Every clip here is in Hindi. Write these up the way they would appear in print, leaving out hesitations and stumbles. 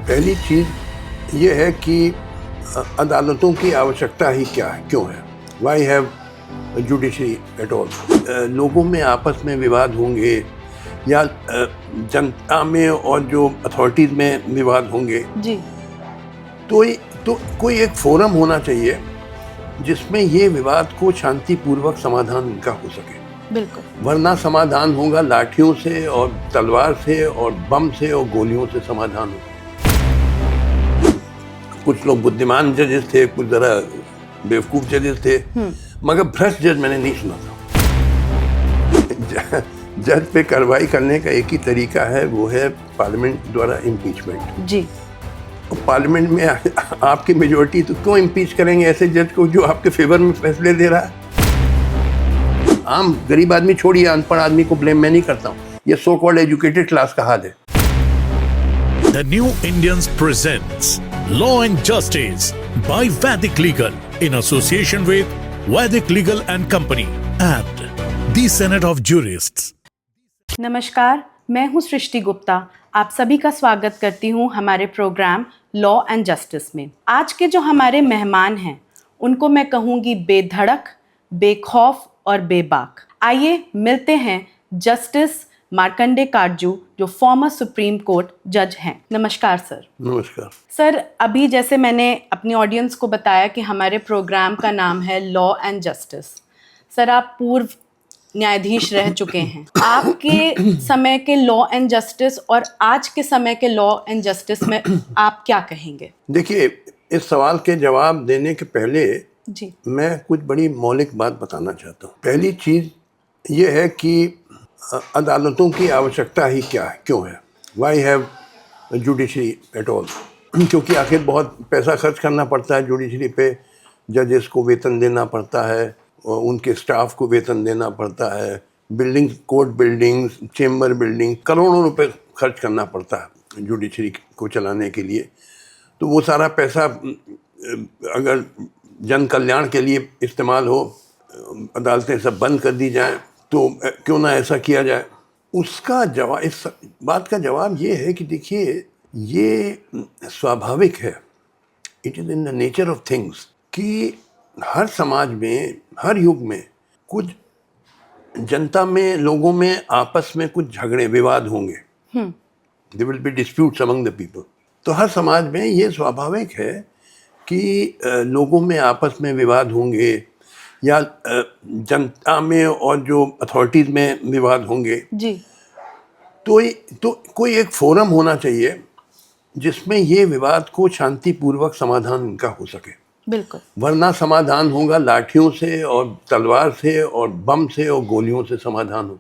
पहली चीज़ ये है कि अदालतों की आवश्यकता ही क्या है, क्यों है, why have judiciary at all. लोगों में आपस में विवाद होंगे या जनता में और जो अथॉरिटीज़ में विवाद होंगे जी। तो कोई एक फोरम होना चाहिए जिसमें ये विवाद को शांतिपूर्वक समाधान इनका हो सके। बिल्कुल। वरना समाधान होगा लाठियों से और तलवार से और बम से और गोलियों से समाधान होगा। कुछ लोग बुद्धिमान जजेस थे, कुछ जरा बेवकूफ जजेस थे, मगर भ्रष्ट जज मैंने नहीं सुना था। जज पे कार्रवाई करने का एक ही तरीका है, वो है पार्लियामेंट द्वारा इम्पीचमेंट। जी। पार्लियामेंट में आपकी मेजोरिटी, तो क्यों इम्पीच करेंगे ऐसे जज को जो आपके फेवर में फैसले दे रहा है। आम गरीब आदमी छोड़िए, अनपढ़ आदमी को ब्लेम मैं नहीं करता हूँ, ये सो कॉल्ड एजुकेटेड क्लास का हाल है। The New Indians presents Law and Justice by Vedic Legal in association with Vedic Legal and Company and the Senate of Jurists. नमस्कार, मैं हूं सृष्टि गुप्ता। आप सभी का स्वागत करती हूं हमारे प्रोग्राम लॉ एंड जस्टिस में। आज के जो हमारे मेहमान हैं उनको मैं कहूँगी बेधड़क, बेखौफ और बेबाक। आइए मिलते हैं जस्टिस मार्कंडे काटजू, जो फॉर्मर सुप्रीम कोर्ट जज हैं। नमस्कार सर। नमस्कार सर, अभी जैसे मैंने अपनी ऑडियंस को बताया कि हमारे प्रोग्राम का नाम है लॉ एंड जस्टिस। सर, आप पूर्व न्यायाधीश रह चुके हैं। आपके समय के लॉ एंड जस्टिस और आज के समय के लॉ एंड जस्टिस में आप क्या कहेंगे? देखिए, इस सवाल के जवाब देने के पहले जी। मैं कुछ बड़ी मौलिक बात बताना चाहता हूँ। पहली चीज़ ये है कि अदालतों की आवश्यकता ही क्या है, क्यों है, why have judiciary at all. क्योंकि आखिर बहुत पैसा खर्च करना पड़ता है जुडिशरी पे, जजेस को वेतन देना पड़ता है, उनके स्टाफ को वेतन देना पड़ता है, building, court buildings, chamber building, करोड़ों रुपए खर्च करना पड़ता है जुडिशरी को चलाने के लिए। तो वो सारा पैसा अगर जन कल्याण के लिए इस्तेमाल हो, अदालतें सब बंद कर दी जाएं, तो क्यों ना ऐसा किया जाए। उसका जवाब, इस बात का जवाब ये है कि देखिए, ये स्वाभाविक है, it is in the nature of things, कि हर समाज में, हर युग में कुछ जनता में, लोगों में आपस में कुछ झगड़े, विवाद होंगे। There will be disputes among the people. तो हर समाज में ये स्वाभाविक है कि लोगों में आपस में विवाद होंगे या जनता में और जो अथॉरिटीज़ में विवाद होंगे। जी। तो कोई एक फोरम होना चाहिए जिसमें ये विवाद को शांतिपूर्वक समाधान इनका हो सके। बिल्कुल। वरना समाधान होगा लाठियों से और तलवार से और बम से और गोलियों से समाधान हो,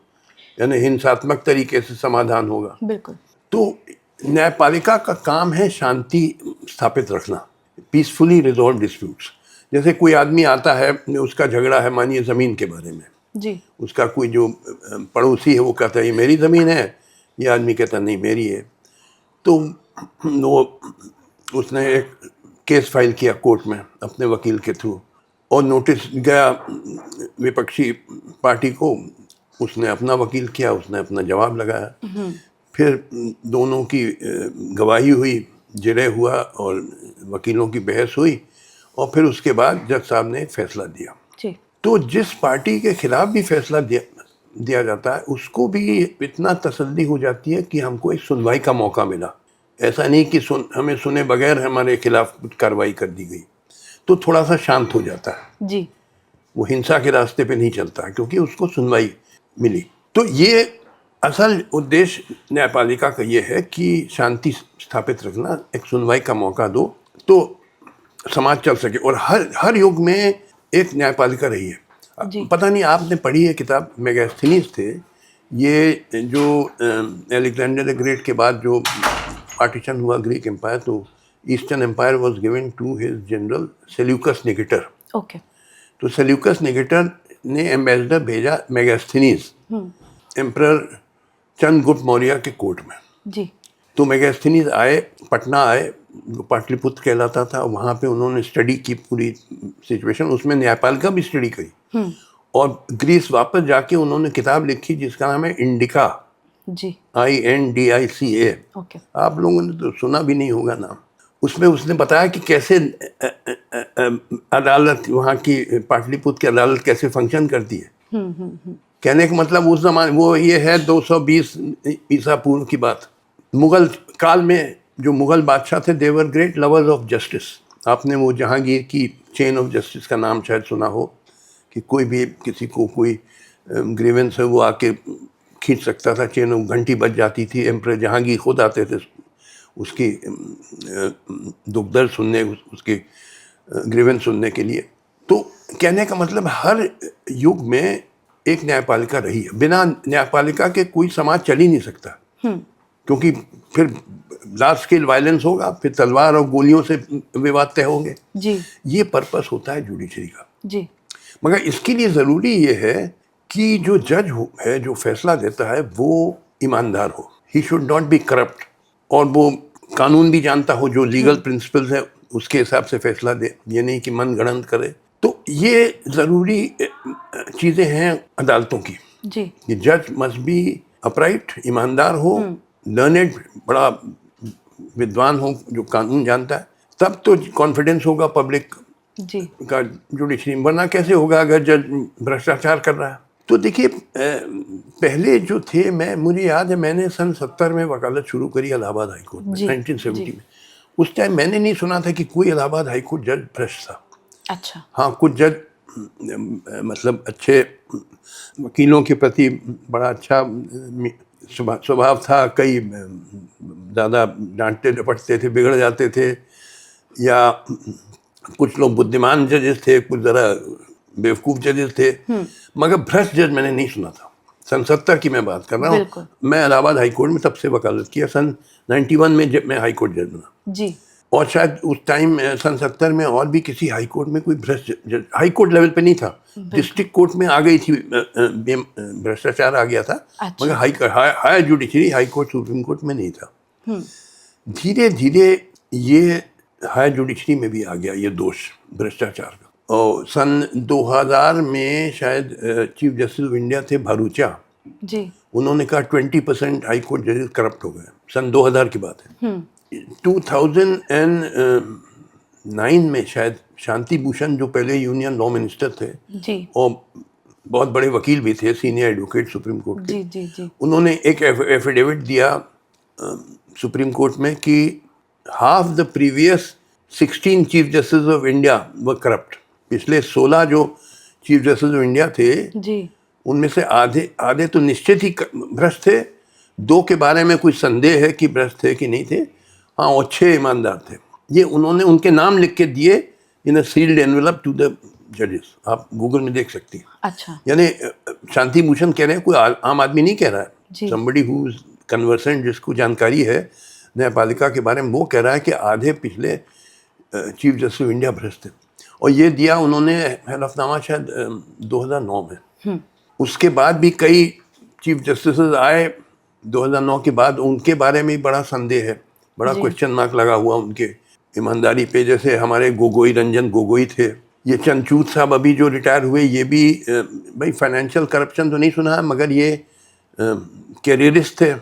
यानी हिंसात्मक तरीके से समाधान होगा। बिल्कुल। तो न्यायपालिका का काम है शांति स्थापित रखना, पीसफुली रिजॉल्व डिस्प्यूट्स। जैसे कोई आदमी आता है, उसका झगड़ा है मानिए ज़मीन के बारे में। जी। उसका कोई जो पड़ोसी है वो कहता है ये मेरी ज़मीन है, ये आदमी कहता नहीं मेरी है। तो वो उसने एक केस फाइल किया कोर्ट में अपने वकील के थ्रू, और नोटिस गया विपक्षी पार्टी को, उसने अपना वकील किया, उसने अपना जवाब लगाया, फिर दोनों की गवाही हुई, जिरह हुआ और वकीलों की बहस हुई, और फिर उसके बाद जज साहब ने फैसला दिया। जी। तो जिस पार्टी के खिलाफ भी फैसला दिया जाता है, उसको भी इतना तसल्ली हो जाती है कि हमको एक सुनवाई का मौका मिला। ऐसा नहीं कि हमें सुने बगैर हमारे खिलाफ कार्रवाई कर दी गई, तो थोड़ा सा शांत हो जाता है। जी। वो हिंसा के रास्ते पे नहीं चलता है, क्योंकि उसको सुनवाई मिली। तो ये असल उद्देश्य न्यायपालिका का ये है कि शांति स्थापित रखना, एक सुनवाई का मौका दो तो समाज चल सके। और हर युग में एक न्यायपालिका रही है। पता नहीं आपने पढ़ी है किताब, मेगास्थनीज थे, ये जो अलेक्जेंडर द ग्रेट के बाद जो पार्टीशन हुआ ग्रीक एम्पायर, तो eastern empire was given to his general Seleucus Nicator. Okay. तो सेल्यूकस निकेटर ने एम्बेसडर भेजा मेगास्थनीज एम्परर चंद्रगुप्त मौर्य के कोर्ट में। जी। तो मेगास्थनीज आए, पटना आए, पाटलिपुत्र कहलाता था, वहाँ पे उन्होंने स्टडी की पूरी सिचुएशन, उसमें न्यायपालिका भी स्टडी करी, और ग्रीस वापस जाके उन्होंने किताब लिखी जिसका नाम है इंडिका, जी, INDICA। ओके, आप लोगों ने तो सुना भी नहीं होगा नाम। उसमें उसने बताया कि कैसे अदालत, वहाँ की पाटलिपुत्र की अदालत कैसे फंक्शन करती है। कहने का मतलब उस जमाने, वो ये है 220 ईसा पूर्व की बात। मुगल काल में जो मुगल बादशाह थे, they were great lovers of justice. आपने वो जहांगीर की चेन ऑफ जस्टिस का नाम शायद सुना हो, कि कोई भी किसी को कोई ग्रीवेंस है वो आके खींच सकता था, चेन, घंटी बज जाती थी। एम्परर जहांगीर खुद आते थे उसकी दुख दर्द सुनने, उसके ग्रीवेंस सुनने के लिए। तो कहने का मतलब हर युग में एक न्यायपालिका रही है। बिना न्यायपालिका के कोई समाज चल ही नहीं सकता, क्योंकि फिर लार्ज स्केल वायलेंस होगा, फिर तलवार और गोलियों से विवाद तय होंगे। जी, ये पर्पस होता है जुडिशरी का। जी, मगर इसके लिए ज़रूरी ये है कि जो जज है, जो फैसला देता है, वो ईमानदार हो। He should not be corrupt, और वो कानून भी जानता हो, जो लीगल प्रिंसिपल्स है उसके हिसाब से फैसला दे, ये नहीं कि मन गढ़ंत करे। तो ये ज़रूरी चीज़ें हैं अदालतों की, जी, कि जज मस्ट बी अपराइट, ईमानदार हो, लर्नेड, बड़ा विद्वान हो, जो कानून जानता है। तब तो कॉन्फिडेंस होगा पब्लिक जी, का जुडिशरी। वरना कैसे होगा अगर जज भ्रष्टाचार कर रहा है। तो देखिए, पहले जो थे, मुझे याद है मैंने सन 70 में वकालत शुरू करी इलाहाबाद हाई कोर्ट में, जी, 1970 जी। में। उस टाइम मैंने नहीं सुना था कि कोई इलाहाबाद हाई कोर्ट जज भ्रष्ट था। अच्छा, हाँ, कुछ जज मतलब अच्छे वकीलों के प्रति बड़ा अच्छा स्वभाव था, कई ज़्यादा डांटते डपटते थे, बिगड़ जाते थे, या कुछ लोग बुद्धिमान जजेस थे, कुछ ज़रा बेवकूफ़ जजेस थे। मगर भ्रष्ट जज मैंने नहीं सुना था। सन 70 की मैं बात कर रहा बिल्कुल। हूँ। मैं इलाहाबाद हाई कोर्ट में तब से वकालत किया। सन 91 में जब मैं हाई कोर्ट जज बना, जी, और शायद उस टाइम सन 70 में और भी किसी हाई कोर्ट में कोई भ्रष्ट जज हाई कोर्ट लेवल पे नहीं था। डिस्ट्रिक्ट कोर्ट में आ गई थी, भ्रष्टाचार आ गया था। अच्छा। मगर higher judiciary, high court, supreme court में नहीं था। धीरे धीरे ये हायर जुडिशरी में भी आ गया ये दोष भ्रष्टाचार का। और सन 2000 में शायद चीफ जस्टिस ऑफ इंडिया थे भरूचा, जी, उन्होंने कहा 20% हाई कोर्ट जजेस करप्ट हो गए। सन 2000 की बात है। 2009 में शायद शांति भूषण, जो पहले यूनियन लॉ मिनिस्टर थे जी, और बहुत बड़े वकील भी थे, सीनियर एडवोकेट सुप्रीम कोर्ट के, जी, जी, जी, उन्होंने एक एफिडेविट दिया सुप्रीम कोर्ट में कि half the previous 16 chief justice of India were corrupt. पिछले 16 जो चीफ जस्टिस ऑफ इंडिया थे, जी, उनमें से आधे तो निश्चित ही भ्रष्ट थे। 2 के बारे में कोई संदेह है कि भ्रष्ट थे कि नहीं थे। हाँ, और 6 ईमानदार थे। ये उन्होंने उनके नाम लिख के दिए इन a shield envelope to the जजेस। आप गूगल में देख सकती हैं। अच्छा, यानी शांति भूषण कह रहे हैं, कोई आम आदमी नहीं कह रहा जी। है। समबडी हु इज कन्वर्सेंट, जिसको जानकारी है न्यायपालिका के बारे में, वो कह रहा है कि आधे पिछले चीफ जस्टिस ऑफ इंडिया भ्रष्ट थे। और ये दिया उन्होंने हलफनामा शायद 2009 में। उसके बाद भी कई चीफ जस्टिस आए 2009 के बाद, उनके बारे में बड़ा संदेह है, बड़ा क्वेश्चन मार्क लगा हुआ उनके ईमानदारी पे। जैसे हमारे रंजन गोगोई थे, ये चंद्रचूड़ साहब अभी जो रिटायर हुए, ये भी भाई फाइनेंशियल करप्शन तो नहीं सुना है, मगर ये कैरियरिस्ट थे।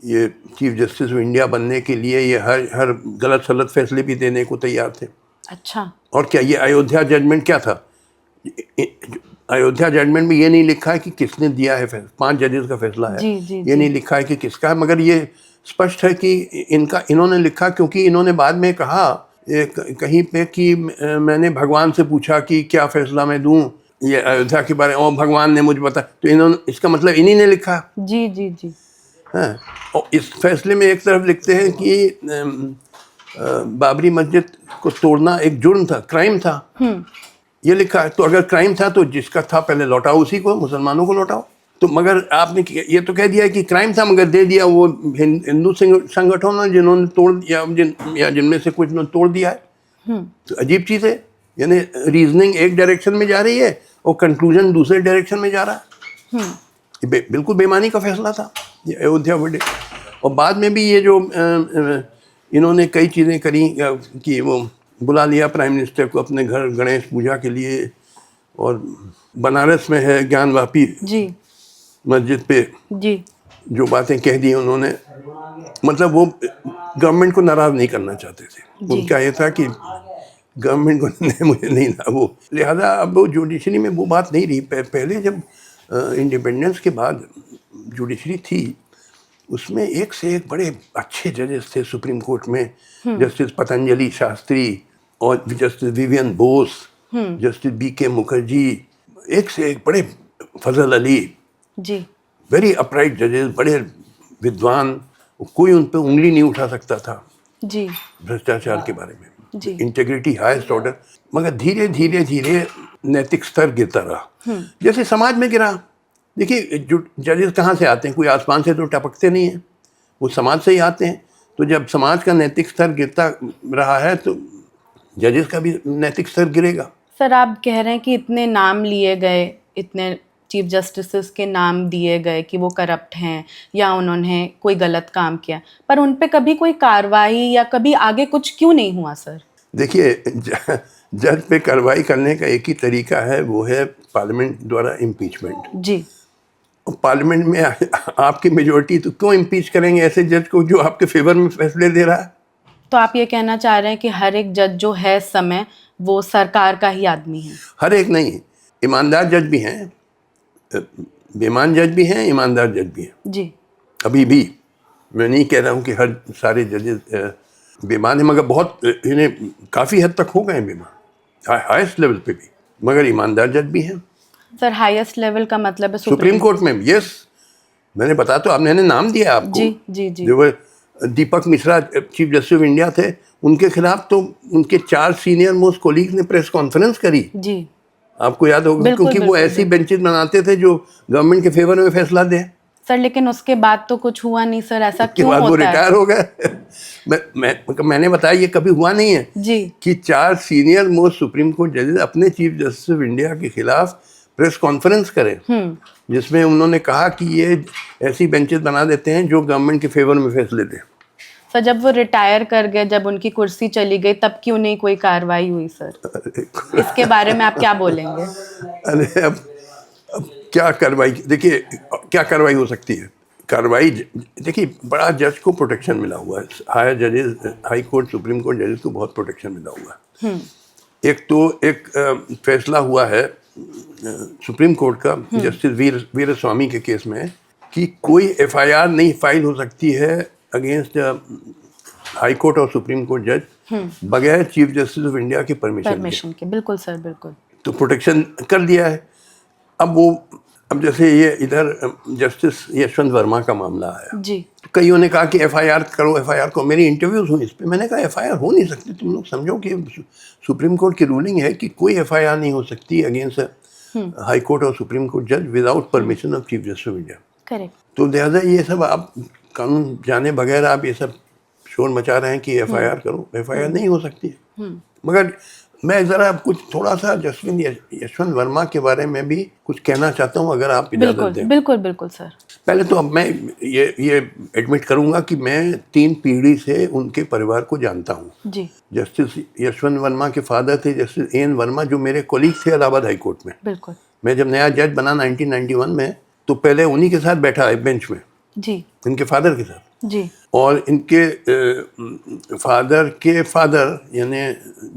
ये चीफ जस्टिस ऑफ इंडिया बनने के लिए ये हर गलत सलत फैसले भी देने को तैयार थे। अच्छा, और क्या ये अयोध्या जजमेंट क्या था? अयोध्या जजमेंट में ये नहीं लिखा है कि किसने दिया है, 5 जजेस का फैसला है। जी, जी, ये जी। नहीं लिखा है कि किसका है, मगर ये स्पष्ट है कि इन्होंने लिखा, क्योंकि इन्होंने बाद में कहा कहीं पे कि मैंने भगवान से पूछा कि क्या फैसला मैं दूं ये अयोध्या के बारे में, और भगवान ने मुझे बताया। तो इन्होंने, इसका मतलब इन्हीं ने लिखा है। जी, जी, जी, हाँ, और इस फैसले में एक तरफ लिखते हैं कि बाबरी मस्जिद को तोड़ना एक जुर्म था, क्राइम था, ये लिखा है। तो अगर क्राइम था तो जिसका था पहले लौटाओ, उसी को, मुसलमानों को लौटाओ। तो मगर आपने ये तो कह दिया कि क्राइम था, मगर दे दिया वो हिंदू संगठनों ने, जिन्होंने तोड़ दिया, या जिनमें से कुछ ने तोड़ दिया है। तो अजीब चीज़ है, यानी रीजनिंग एक डायरेक्शन में जा रही है और कंक्लूजन दूसरे डायरेक्शन में जा रहा है। ये बिल्कुल बेईमानी का फैसला था ये अयोध्या वर्डिक्ट। और बाद में भी ये जो इन्होंने कई चीज़ें करी कि वो बुला लिया प्राइम मिनिस्टर को अपने घर गणेश पूजा के लिए, और बनारस में है ज्ञानवापी जी, मस्जिद पे जी, जो बातें कह दी उन्होंने, मतलब वो गवर्नमेंट को नाराज़ नहीं करना चाहते थे। उनका ये था कि गवर्नमेंट को मुझे नहीं था वो, लिहाजा अब वो जुडिशरी में वो बात नहीं रही। पहले जब इंडिपेंडेंस के बाद जुडिशरी थी, उसमें एक से एक बड़े अच्छे जजेस थे सुप्रीम कोर्ट में। जस्टिस पतंजलि शास्त्री और justice Vivian Bose, justice BK Mukherjee, एक से एक बड़े, फजल अली जी, वेरी अपराइट जजेस, बड़े विद्वान, कोई उन पर उंगली नहीं उठा सकता था जी, भ्रष्टाचार के बारे में। जी। Integrity highest order. मगर धीरे धीरे धीरे नैतिक स्तर गिरता रहा, जैसे समाज में गिरा। देखिए, जो जजेस कहाँ से आते हैं, कोई आसमान से तो टपकते नहीं हैं, वो समाज से ही आते हैं। तो जब समाज का नैतिक स्तर गिरता रहा है तो जजेस का भी नैतिक स्तर गिरेगा। सर, आप कह रहे हैं कि इतने नाम लिए गए, इतने चीफ जस्टिस के नाम दिए गए कि वो करप्ट हैं या उन्होंने कोई गलत काम किया, पर उन पे कभी कोई कार्रवाई या कभी आगे कुछ क्यों नहीं हुआ सर? देखिए, जज पे कार्रवाई करने का एक ही तरीका है, वो है पार्लियामेंट द्वारा इम्पीचमेंट। जी, पार्लियामेंट में आपकी मेजोरिटी, तो क्यों इम्पीच करेंगे ऐसे जज को जो आपके फेवर में फैसले दे रहा है? तो आप ये कहना चाह रहे हैं कि हर एक जज जो है इस समय वो सरकार का ही आदमी है? हर एक नहीं, ईमानदार जज भी हैं, बेईमान जज भी हैं, ईमानदार जज भी हैं। जी, अभी भी मैं नहीं कह रहा हूँ कि हर सारे जजेस बेईमान हैं, मगर बहुत इन्हें काफ़ी हद तक हो गए हैं बेईमान, हाईएस्ट लेवल पे भी, मगर ईमानदार जज भी हैं। सर हाईएस्ट लेवल का मतलब है सुप्रीम कोर्ट में, यस, मैंने बता तो आपने नाम दिया आपको। जी जी जी, जो वो Deepak Mishra chief justice of India थे, उनके खिलाफ तो उनके 4 सीनियर मोस्ट कोलीग ने प्रेस कॉन्फ्रेंस करी, जी, आपको याद होगा, बिल्कुल, क्योंकि वो बिल्कुल, ऐसी बेंचेस बनाते थे जो गवर्नमेंट के फेवर में फैसला दें। सर लेकिन उसके बाद तो कुछ हुआ नहीं सर, ऐसा के क्यों बाद वो होता है? रिटायर हो गए। मैंने बताया ये कभी हुआ नहीं है जी, कि 4 सीनियर मोस्ट सुप्रीम कोर्ट जजेस अपने चीफ जस्टिस ऑफ इंडिया के खिलाफ प्रेस कॉन्फ्रेंस करें, जिसमें उन्होंने कहा कि ये ऐसी बेंचेस बना देते हैं जो गवर्नमेंट के फेवर में फैसले दें। सर जब वो रिटायर कर गए, जब उनकी कुर्सी चली गई, तब क्यों नहीं कोई कार्रवाई हुई सर? इसके बारे में आप क्या बोलेंगे? अरे अब क्या कार्रवाई, देखिए क्या कार्रवाई हो सकती है? कार्रवाई, देखिए, बड़ा जज को प्रोटेक्शन मिला हुआ है, हायर जजेस, हाई कोर्ट, सुप्रीम कोर्ट जजेस को बहुत प्रोटेक्शन मिला हुआ है। एक तो एक फैसला हुआ है सुप्रीम कोर्ट का जस्टिस वीर स्वामी के केस में कि कोई FIR नहीं फाइल हो सकती है अगेंस्ट हाई कोर्ट और सुप्रीम कोर्ट जज बगैर चीफ जस्टिस ऑफ इंडिया के परमिशन के। बिल्कुल सर, बिल्कुल। तो प्रोटेक्शन कर दिया है। अब जैसे ये इधर जस्टिस यशवंत वर्मा का मामला आया, जी, तो कईयों ने कहा कि FIR करो, FIR को, मेरी इंटरव्यूज हुई इस पर, मैंने कहा FIR हो नहीं सकती, तुम लोग समझो कि सुप्रीम कोर्ट की रूलिंग है कि कोई FIR नहीं हो सकती अगेंस्ट हाई कोर्ट और सुप्रीम कोर्ट जज without permission of chief justice of India. Correct. तो लिहाजा ये सब आप कानून जाने बगैर आप ये सब शोर मचा रहे हैं कि FIR करो, FIR नहीं हो सकती है। मगर मैं ज़रा कुछ थोड़ा सा यशवंत वर्मा के बारे में भी कुछ कहना चाहता हूँ, अगर आप इजाज़त दें। बिल्कुल बिल्कुल सर। पहले तो अब मैं ये एडमिट करूँगा कि मैं 3 पीढ़ी से उनके परिवार को जानता हूँ। जी, जस्टिस यशवंत वर्मा के फादर थे जस्टिस AN वर्मा, जो मेरे कोलीग थे इलाहाबाद हाई कोर्ट में। बिल्कुल। मैं जब नया जज बना 1991 में, तो पहले उन्हीं के साथ बैठा बेंच में, जी, इनके फादर के साथ। जी, और इनके फादर के फादर यानी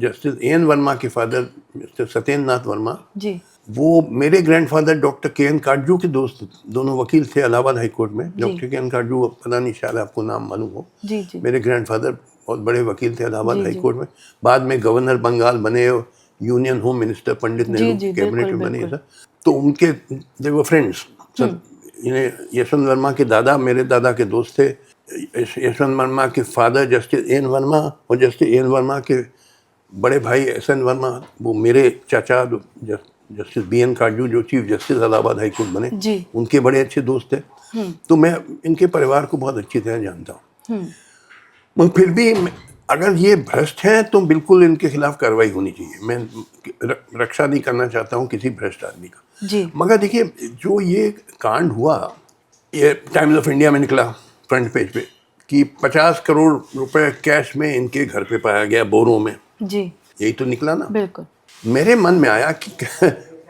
जस्टिस AN वर्मा के फादर मिस्टर सत्येंद्र नाथ वर्मा, जी, वो मेरे ग्रैंडफादर डॉक्टर KN काटजू के दोस्त, दोनों वकील थे इलाहाबाद हाई कोर्ट में। डॉक्टर KN काटजू, पता नहीं शायद आपको नाम मालूम हो, जी, जी, मेरे ग्रैंडफादर बहुत बड़े वकील थे इलाहाबाद जी, हाई जी। कोर्ट में। बाद में गवर्नर बंगाल बने, union home minister Pandit Nehru ji, cabinet बिल्कुल, में बने, बिल्कुल। सब। तो उनके दे वर फ्रेंड्स। इन्हें यशवंत वर्मा के दादा मेरे दादा के दोस्त थे। यशवंत वर्मा के फादर जस्टिस AN वर्मा और जस्टिस AN वर्मा के बड़े भाई SN वर्मा, वो मेरे चाचा जस्टिस BN काटजू, जो chief justice Allahabad high court बने, जी, उनके बड़े अच्छे दोस्त थे। तो मैं इनके परिवार को बहुत अच्छी तरह जानता हूँ। मगर फिर भी अगर ये भ्रष्ट हैं तो बिल्कुल इनके खिलाफ कार्रवाई होनी चाहिए। मैं रक्षा नहीं करना चाहता हूँ किसी भ्रष्ट आदमी का। जी, मगर देखिए, जो ये कांड हुआ, ये टाइम्स ऑफ इंडिया में निकला फ्रंट पेज पे कि 50 करोड़ रुपए कैश में इनके घर पे पाया गया, बोरों में। जी, यही तो निकला ना। बिल्कुल। मेरे मन में आया कि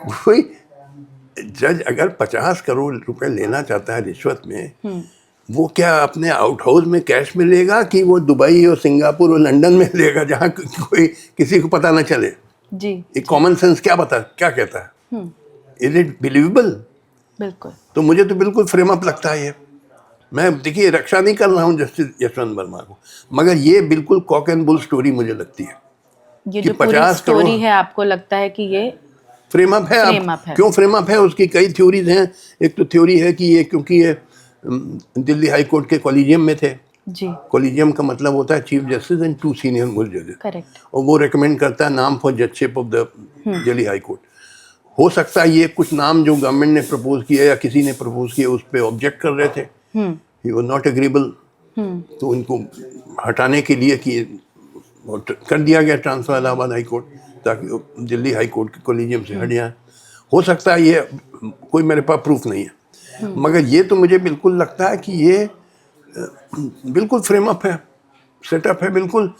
कोई जज अगर 50 करोड़ रुपए लेना चाहता है रिश्वत में, वो क्या अपने आउट हाउस में कैश में लेगा कि वो दुबई और सिंगापुर और लंदन में लेगा जहाँ कोई किसी को पता ना चले? जी, एक कॉमन सेंस क्या कहता है? Is it believable? बिल्कुल। तो मुझे तो बिल्कुल फ्रेम अप लगता है ये। मैं देखिए रक्षा नहीं कर रहा हूँ जस्टिस यशवंत वर्मा को, मगर ये बिल्कुल कॉक एंड बुल स्टोरी मुझे लगती है। ये कि जो पूरी 50 स्टोरी करोड़ है, आपको लगता है कि ये फ्रेम अप है? फ्रेम अप है। क्यों फ्रेम अप है? उसकी कई थ्योरीज हैं। एक तो थ्योरी है कि ये क्योंकि ये दिल्ली हाई कोर्ट के कॉलेजियम में थे। जी, कॉलेजियम का मतलब होता है chief justice and 2 senior most जजेस, करेक्ट। और वो रेकमेंड करता है नाम for judgeship of the Delhi high court. हो सकता है ये कुछ नाम जो गवर्नमेंट ने प्रपोज किया या किसी ने प्रपोज किया उस पर ऑब्जेक्ट कर रहे थे, ही वाज नॉट एग्रीबल, तो उनको हटाने के लिए कि कर दिया गया ट्रांसफर इलाहाबाद हाई कोर्ट, ताकि वो दिल्ली हाई कोर्ट के कॉलेजियम से हट जाए। हो सकता है, ये कोई मेरे पास प्रूफ नहीं है, मगर ये तो मुझे बिल्कुल लगता है कि ये बिल्कुल फ्रेम अप है, सेटअप है बिल्कुल,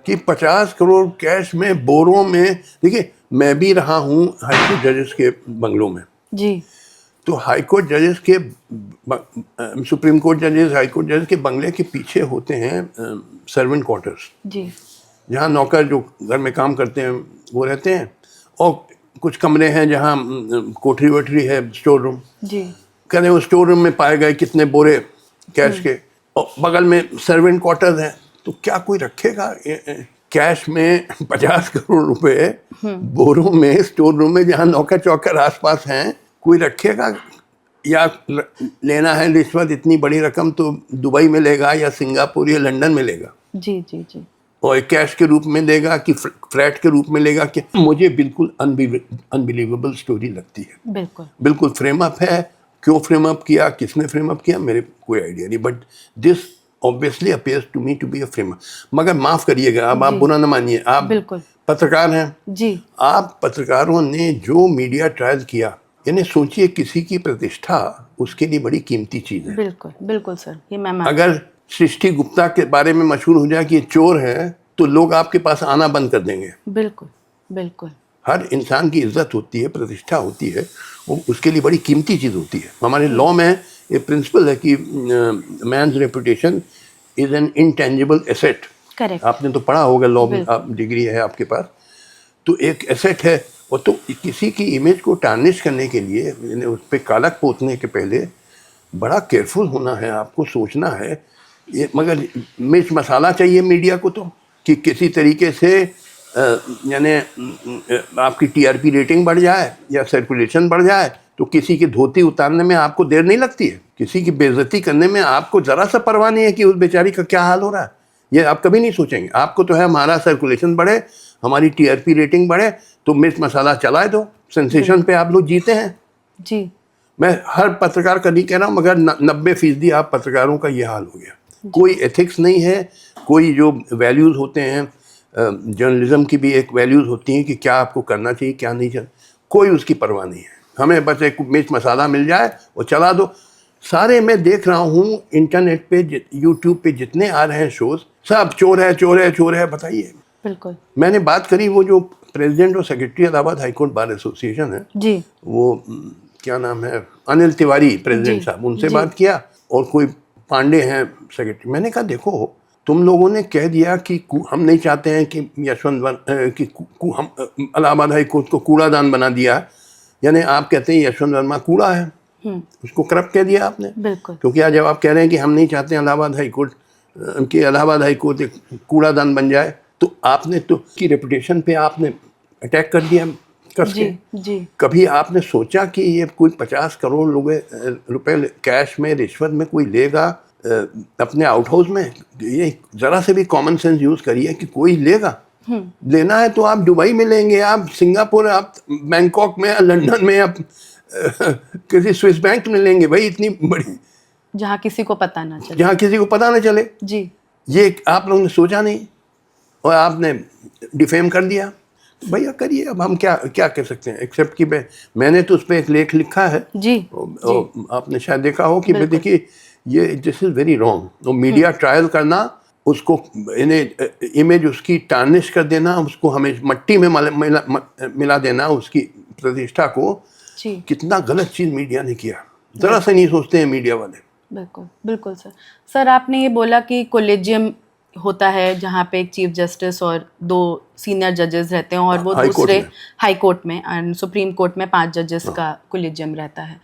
कि 50 करोड़ कैश में बोरों में। देखिए मैं भी रहा हूँ हाई कोर्ट जजेस के बंगलों में, जी, तो हाई कोर्ट जजेस के सुप्रीम कोर्ट जजेस हाई कोर्ट जजेस के बंगले के पीछे होते हैं सर्वेंट क्वार्टर्स, जी, जहाँ नौकर जो घर में काम करते हैं वो रहते हैं, और कुछ कमरे हैं जहाँ कोठरी वोठरी है, स्टोर रूम। जी, कहते हैं उस स्टोर रूम में पाए गए कितने बोरे कैश के, और बगल में सर्वेंट क्वार्टर्स हैं। तो क्या कोई रखेगा कैश में 50 करोड़ रुपए बोरों में स्टोर रूम में, जहाँ नौकर चौकर आसपास हैं? कोई रखेगा? या लेना है रिश्वत इतनी बड़ी रकम तो दुबई में लेगा या सिंगापुर या लंदन में लेगा, जी, जी, जी, और कैश के रूप में देगा कि फ्लैट के रूप में लेगा? कि मुझे बिल्कुल अनबिलीवेबल स्टोरी लगती है, बिल्कुल। बिल्कुल फ्रेम अप है। क्यों फ्रेम अप किया, किसने फ्रेम अप किया, मेरे कोई आइडिया नहीं, but this obviously appears to me to be a frame up. मगर माफ करिएगा, अब आप बुरा न मानिए, आप बिल्कुल। पत्रकार हैं, जी, आप पत्रकारों ने जो मीडिया ट्रायल किया, यानी सोचिए किसी की प्रतिष्ठा उसके लिए बड़ी कीमती चीज है। बिल्कुल, बिल्कुल सर, ये मैं मानती अगर सृष्टि गुप्ता के बारे में मशहूर हो जाए कि ये चोर है, तो लोग आपके पास आना बंद कर देंगे। हूँ। बिल्कुल, बिल्कुल, हर इंसान की इज्जत होती है, प्रतिष्ठा होती है, वो उसके लिए बड़ी कीमती चीज़ होती है। हमारे लॉ में ये प्रिंसिपल है कि man's reputation is an intangible asset. Correct. आपने तो पढ़ा होगा लॉ में, डिग्री है आपके पास, तो एक एसेट है। और तो किसी की इमेज को टार्निश करने के लिए, यानी उस पर कालक पोतने के पहले बड़ा केयरफुल होना है, आपको सोचना है। ये मगर मिर्च मसाला चाहिए मीडिया को, तो कि किसी तरीके से यानी आपकी टीआरपी रेटिंग बढ़ जाए या सर्कुलेशन बढ़ जाए, तो किसी की धोती उतारने में आपको देर नहीं लगती है, किसी की बेइज्जती करने में आपको ज़रा सा परवाह नहीं है कि उस बेचारी का क्या हाल हो रहा है। ये आप कभी नहीं सोचेंगे। आपको तो है हमारा सर्कुलेशन बढ़े, हमारी टीआरपी रेटिंग बढ़े, तो मिर्च मसाला चलाए दो, सेंसेशन पे आप लोग जीते हैं। जी, मैं हर पत्रकार का नहीं कह रहा हूँ, मगर 90% आप पत्रकारों का ये हाल हो गया। कोई एथिक्स नहीं है, कोई जो वैल्यूज़ होते हैं, जर्नलिज्म की भी एक वैल्यूज़ होती हैं कि क्या आपको करना चाहिए क्या नहीं चाहिए, कोई उसकी परवाह नहीं है। हमें बस एक मिर्च मसाला मिल जाए और चला दो। सारे मैं देख रहा हूँ इंटरनेट पे, यूट्यूब पे जितने आ रहे हैं शोज़, सब चोर है चोर है चोर है। बताइए, बिल्कुल। मैंने बात करी वो जो प्रेसिडेंट और secretary Allahabad high court bar association है, जी, वो क्या नाम है, अनिल तिवारी प्रेसिडेंट साहब, उनसे बात किया, और कोई पांडे हैं सेक्रेटरी। मैंने कहा देखो, तुम लोगों ने कह दिया कि हम नहीं चाहते हैं कि हम इलाहाबाद हाई कोर्ट को कूड़ादान बना दिया, यानी आप कहते हैं यशवंत वर्मा कूड़ा है, उसको करप्ट कह दिया आपने। बिल्कुल, क्योंकि आज जब आप कह रहे हैं कि हम नहीं चाहते इलाहाबाद हाई कोर्ट कि इलाहाबाद हाई कोर्ट एक कूड़ादान बन जाए, तो आपने तो की रेपुटेशन पे आपने अटैक कर दिया कस के। जी, जी, कभी आपने सोचा कि ये कोई 50 करोड़ रुपए कैश में रिश्वत में कोई लेगा अपने आउट हाउस में? ये ज़रा से भी कॉमन सेंस यूज़ करिए कि कोई लेगा। लेना है तो आप दुबई में लेंगे, आप सिंगापुर, आप बैंकॉक में, लंदन में, आप किसी स्विस बैंक में लेंगे भाई, इतनी बड़ी, जहाँ किसी को पता ना चले। जहाँ किसी को पता ना चले। जी, ये आप लोगों ने सोचा नहीं और आपने डिफेम कर दिया। तो भैया करिए, अब हम क्या क्या कह सकते हैं, एक्सेप्ट कि मैंने तो उस पर एक लेख लिखा है, जी, और आपने शायद देखा हो कि देखिए ये दिस इज़ वेरी रॉन्ग। और मीडिया ट्रायल करना, उसको इन्हें इमेज उसकी टार्निश कर देना, उसको हमें मट्टी में मिला देना उसकी प्रतिष्ठा को, जी कितना गलत चीज़ मीडिया ने किया, ज़रा से नहीं सोचते हैं मीडिया वाले। बिल्कुल बिल्कुल सर। सर आपने ये बोला कि कोलेजियम होता है जहाँ पे एक चीफ जस्टिस और 2 सीनियर जजेस रहते हैं और वो हाई कोर्ट दूसरे में। हाई कोर्ट में एंड सुप्रीम कोर्ट में 5 जजेस का कोलेजियम रहता है।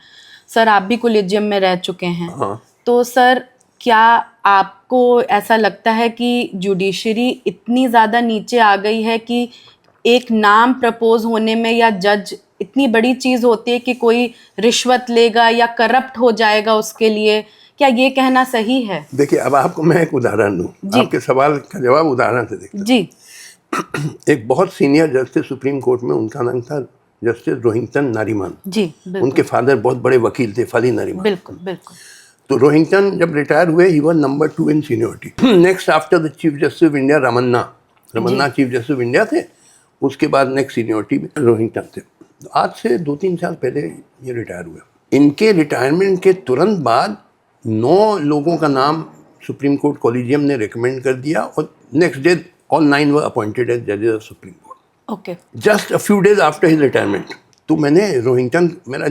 सर आप भी कोलेजियम में रह चुके हैं, हाँ। तो सर क्या आपको ऐसा लगता है कि जुडिशरी इतनी ज़्यादा नीचे आ गई है कि एक नाम प्रपोज होने में या जज इतनी बड़ी चीज़ होती है कि कोई रिश्वत लेगा या करप्ट हो जाएगा उसके लिए, क्या ये कहना सही है? देखिए, अब आपको मैं एक उदाहरण दूँ, जी। आपके सवाल का जवाब उदाहरण से देखते जी हैं। एक बहुत सीनियर जज थे सुप्रीम कोर्ट में, उनका नाम था जस्टिस रोहिंटन नारीमन। जी बिल्कुल उनके फादर बहुत बड़े वकील थे, फली नारीमन। बिल्कुल बिल्कुल। तो रोहिंटन जब रिटायर हुए, he was number 2 in seniority. Next after the chief justice of India Ramana chief justice of India थे। उसके बाद नेक्स्ट सीनियरिटी में रोहिंटन थे। आज से 2-3 साल पहले ये रिटायर हुए। इनके रिटायरमेंट के तुरंत बाद 9 लोगों का नाम सुप्रीम कोर्ट कॉलेजियम ने रिकमेंड कर दिया और नेक्स्ट डे ऑल 9 वर अपॉइंटेड एज जजेस of supreme court. Okay just a few days after his retirement. तो मैंने रोहिंटन, मेरा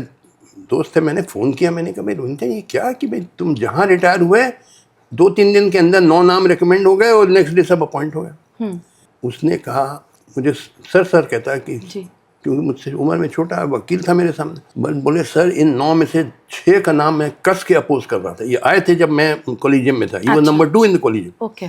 दोस्त है, मैंने फ़ोन किया, मैंने कहा भाई रोहिंटन ये क्या कि भाई तुम जहाँ रिटायर हुए 2-3 दिन के अंदर 9 नाम रिकमेंड हो गए और नेक्स्ट डे सब अपॉइंट हो गए। उसने कहा, मुझे सर कहता है कि जी क्योंकि मुझसे उम्र में छोटा वकील था मेरे सामने, बोले सर इन 9 में से 6 का नाम मैं कस के अपोज कर रहा था। ये आए थे जब मैं कॉलेजियम में था, ये number 2 in the collegium. Okay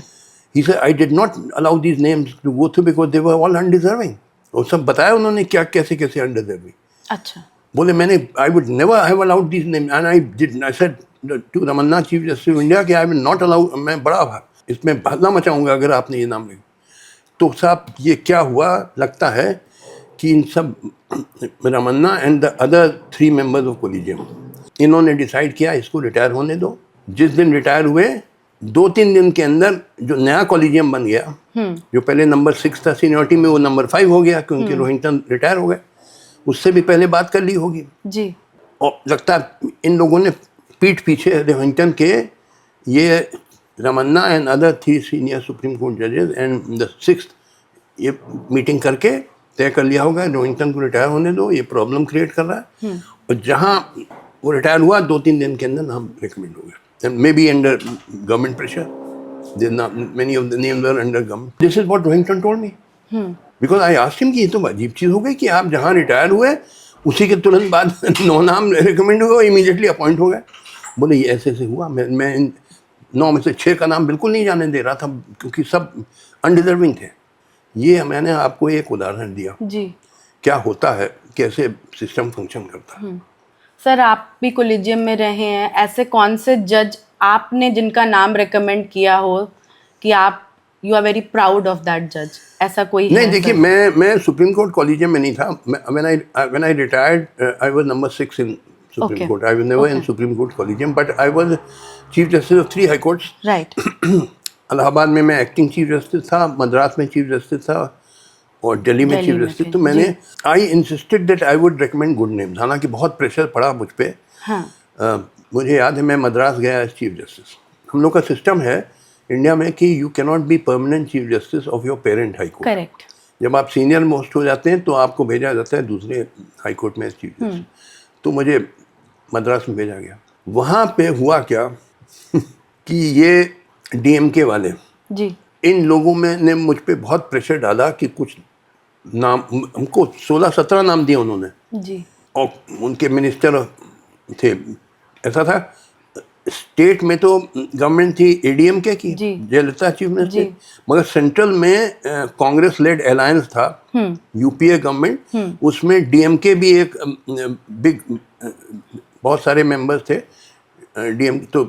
He said, I did not allow these names to go through because they were all undeserving. और सब बताया उन्होंने क्या कैसे कैसे undeserving। अच्छा बोले मैंने I would never have allowed these names and I said to Ramanna Chief Justice of India कि I will not allow, मैं बड़ा था इसमें हल्ला मचाऊंगा अगर आपने ये नाम लिखा। तो साहब ये क्या हुआ, लगता है कि इन सब Ramana and the other 3 members of collegium, इन्होंने डिसाइड किया इसको रिटायर होने दो। जिस दिन रिटायर हुए 2-3 दिन के अंदर जो नया कॉलेजियम बन गया, जो पहले नंबर 6 था सीनियरिटी में, वो नंबर 5 हो गया क्योंकि रोहिंटन रिटायर हो गए। उससे भी पहले बात कर ली होगी जी और लगता है इन लोगों ने पीठ पीछे रोहिंटन के ये Ramana and other 3 senior supreme court जजेस एंड द 6th ये मीटिंग करके तय कर लिया होगा रोहिंटन को रिटायर होने दो, ये प्रॉब्लम क्रिएट कर रहा है। और जहाँ वो रिटायर हुआ 2-3 दिन के अंदर नाम रिकमेंड हो गया। And maybe under government pressure, many of the names were under government. This is what Rohinton told me. Because I asked him कि ये तो अजीब चीज़ हो गई कि आप जहाँ रिटायर हुए उसी के तुरंत बाद 9 नाम रिकमेंड हुए, इमीडिएटली अपॉइंट हो गए। बोले ये ऐसे हुआ, मैं 9 में से 6 का नाम बिल्कुल नहीं जाने दे रहा था क्योंकि सब अनडिजर्विंग थे। ये मैंने आपको एक उदाहरण दिया जी। क्या होता है, कैसे सिस्टम फंक्शन करता है। सर आप भी कोलेजियम में रहे हैं, ऐसे कौन से जज आपने जिनका नाम रेकमेंड किया हो कि आप you are very proud of that जज, ऐसा कोई नहीं है? देखिए, मैं सुप्रीम कोर्ट कॉलेजियम में नहीं था। When I retired I was number 6 in supreme Okay. Court. I was never in Okay. Supreme court collegium but I was chief justice of 3 high courts. Right Allahabad में मैं एक्टिंग चीफ जस्टिस था, मद्रास में चीफ जस्टिस था और दिल्ली में दिल्ली चीफ में जस्टिस। थे, तो मैंने जी। I insisted that I would recommend good names, हालांकि बहुत प्रेशर पड़ा मुझ पे। हाँ मुझे याद है मैं मद्रास गया एज चीफ जस्टिस। हम लोग का सिस्टम है इंडिया में कि you can not be permanent chief justice of your parent high court. Correct. जब आप सीनियर मोस्ट हो जाते हैं तो आपको भेजा जाता है दूसरे हाई कोर्ट में चीफ जस्टिस। तो मुझे मद्रास में भेजा गया। वहाँ पे हुआ क्या कि ये डीएमके वाले, जी इन लोगों में ने मुझ पे बहुत प्रेशर डाला कि कुछ नाम, हमको 16-17 नाम दिए उन्होंने जी और उनके मिनिस्टर थे। ऐसा था स्टेट में तो गवर्नमेंट थी एडीएमके की, जी। जयललिता चीफ मिनिस्टर, जी। मगर सेंट्रल में कांग्रेस लेड अलायंस था, यूपीए गवर्नमेंट। उसमें डीएमके भी एक बिग, बहुत सारे मेंबर्स थे डीएम, तो